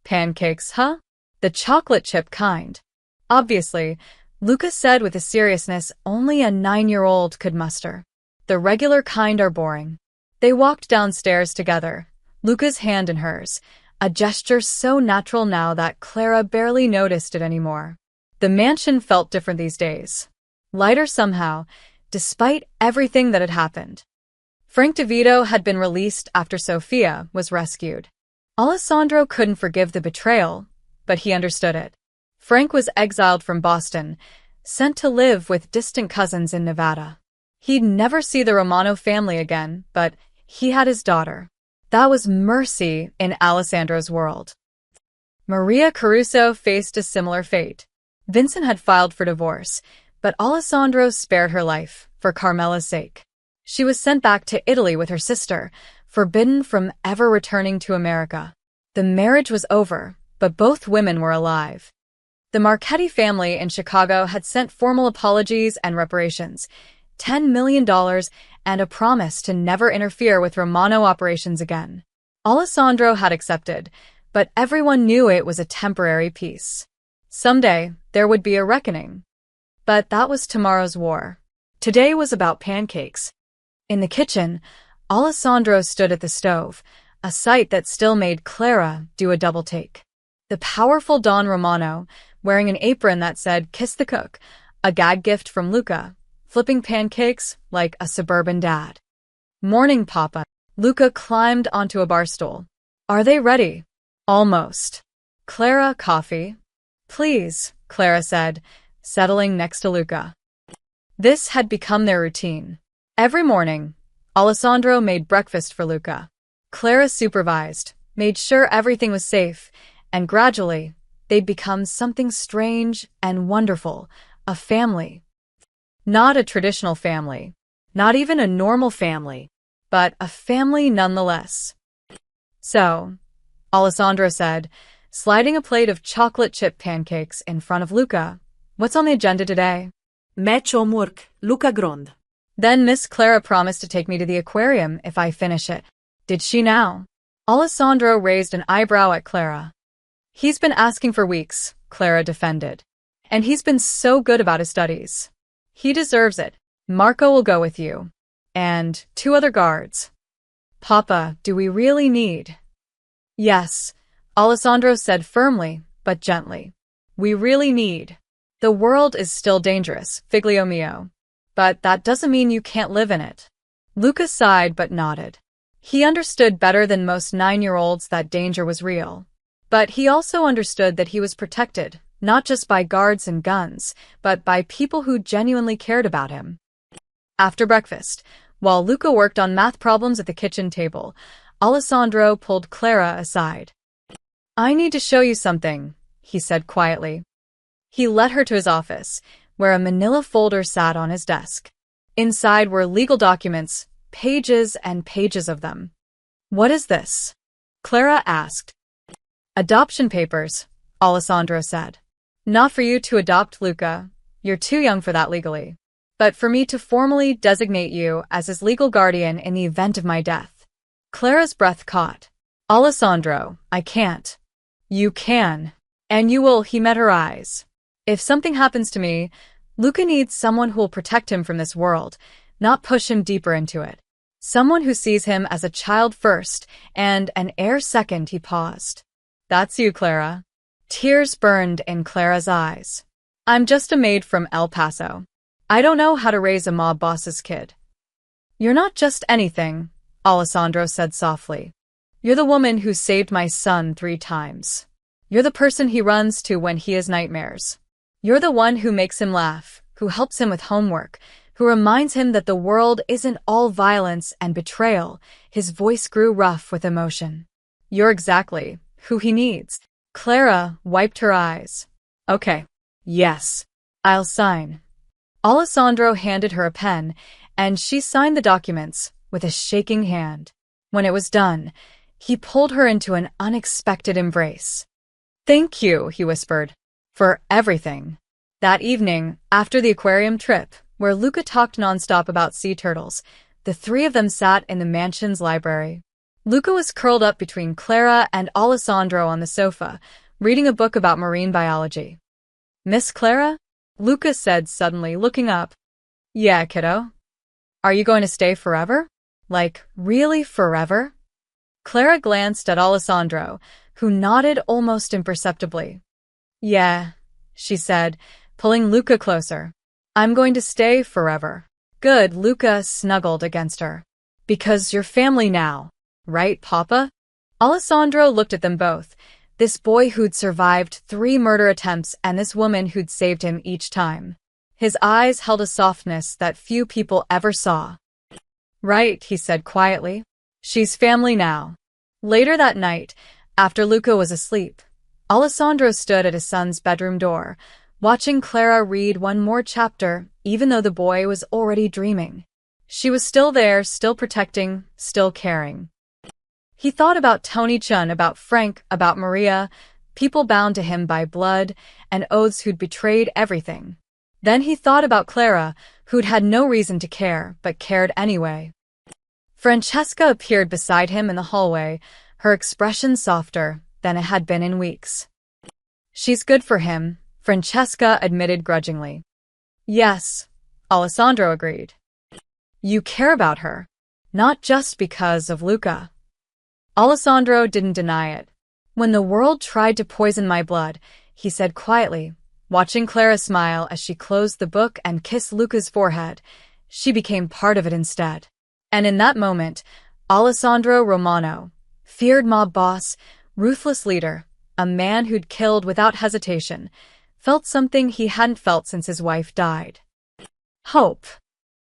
Pancakes, huh? The chocolate chip kind. Obviously, Luca said with a seriousness only a 9-year-old could muster. The regular kind are boring. They walked downstairs together, Luca's hand in hers, a gesture so natural now that Clara barely noticed it anymore. The mansion felt different these days. Lighter somehow, despite everything that had happened. Frank DeVito had been released after Sofia was rescued. Alessandro couldn't forgive the betrayal, but he understood it. Frank was exiled from Boston, sent to live with distant cousins in Nevada. He'd never see the Romano family again, but he had his daughter. That was mercy in Alessandro's world. Maria Caruso faced a similar fate. Vincent had filed for divorce, but Alessandro spared her life for Carmela's sake. She was sent back to Italy with her sister, forbidden from ever returning to America. The marriage was over, but both women were alive. The Marchetti family in Chicago had sent formal apologies and reparations, $10 million, and a promise to never interfere with Romano operations again. Alessandro had accepted, but everyone knew it was a temporary peace. Someday, there would be a reckoning. But that was tomorrow's war. Today was about pancakes. In the kitchen, Alessandro stood at the stove, a sight that still made Clara do a double take. The powerful Don Romano, wearing an apron that said, "Kiss the cook," a gag gift from Luca, flipping pancakes like a suburban dad. "Morning, Papa." Luca climbed onto a bar stool. "Are they ready?" "Almost." Clara, coffee? Please, Clara said, settling next to Luca. This had become their routine. Every morning, Alessandro made breakfast for Luca. Clara supervised, made sure everything was safe, and gradually, they'd become something strange and wonderful, a family. Not a traditional family, not even a normal family, but a family nonetheless. So, Alessandro said, sliding a plate of chocolate chip pancakes in front of Luca, what's on the agenda today? Match homework, Luca Grond. Then Miss Clara promised to take me to the aquarium if I finish it. Did she now? Alessandro raised an eyebrow at Clara. He's been asking for weeks, Clara defended. And he's been so good about his studies. He deserves it. Marco will go with you. And 2 other guards. Papa, do we really need? Yes, Alessandro said firmly, but gently. We really need. The world is still dangerous, figlio mio. But that doesn't mean you can't live in it. Luca sighed but nodded. He understood better than most 9-year-olds that danger was real. But he also understood that he was protected, not just by guards and guns, but by people who genuinely cared about him. After breakfast, while Luca worked on math problems at the kitchen table, Alessandro pulled Clara aside. I need to show you something, he said quietly. He led her to his office, where a manila folder sat on his desk. Inside were legal documents, pages and pages of them. What is this? Clara asked. Adoption papers, Alessandro said. Not for you to adopt Luca. You're too young for that legally. But for me to formally designate you as his legal guardian in the event of my death. Clara's breath caught. Alessandro, I can't. You can. And you will, he met her eyes. If something happens to me, Luca needs someone who will protect him from this world, not push him deeper into it. Someone who sees him as a child first, and an heir second. He paused. That's you, Clara. Tears burned in Clara's eyes. I'm just a maid from El Paso. I don't know how to raise a mob boss's kid. You're not just anything, Alessandro said softly. You're the woman who saved my son 3 times. You're the person he runs to when he has nightmares. You're the one who makes him laugh, who helps him with homework, who reminds him that the world isn't all violence and betrayal. His voice grew rough with emotion. You're exactly who he needs. Clara wiped her eyes. Okay. Yes. I'll sign. Alessandro handed her a pen, and she signed the documents with a shaking hand. When it was done, he pulled her into an unexpected embrace. Thank you, he whispered, for everything. That evening, after the aquarium trip, where Luca talked nonstop about sea turtles, the 3 of them sat in the mansion's library. Luca was curled up between Clara and Alessandro on the sofa, reading a book about marine biology. Miss Clara? Luca said suddenly, looking up. Yeah, kiddo. Are you going to stay forever? Like, really forever? Clara glanced at Alessandro, who nodded almost imperceptibly. Yeah, she said, pulling Luca closer. I'm going to stay forever. Good, Luca snuggled against her. Because you're family now, right, Papa? Alessandro looked at them both, this boy who'd survived 3 murder attempts and this woman who'd saved him each time. His eyes held a softness that few people ever saw. Right, he said quietly. She's family now. Later that night, after Luca was asleep, Alessandro stood at his son's bedroom door, watching Clara read one more chapter, even though the boy was already dreaming. She was still there, still protecting, still caring. He thought about Tony Chun, about Frank, about Maria, people bound to him by blood and oaths who'd betrayed everything. Then he thought about Clara, who'd had no reason to care, but cared anyway. Francesca appeared beside him in the hallway, her expression softer than it had been in weeks. She's good for him, Francesca admitted grudgingly. Yes, Alessandro agreed. You care about her, not just because of Luca. Alessandro didn't deny it. When the world tried to poison my blood, he said quietly, watching Clara smile as she closed the book and kissed Luca's forehead, she became part of it instead. And in that moment, Alessandro Romano, feared mob boss, ruthless leader, a man who'd killed without hesitation, felt something he hadn't felt since his wife died. Hope.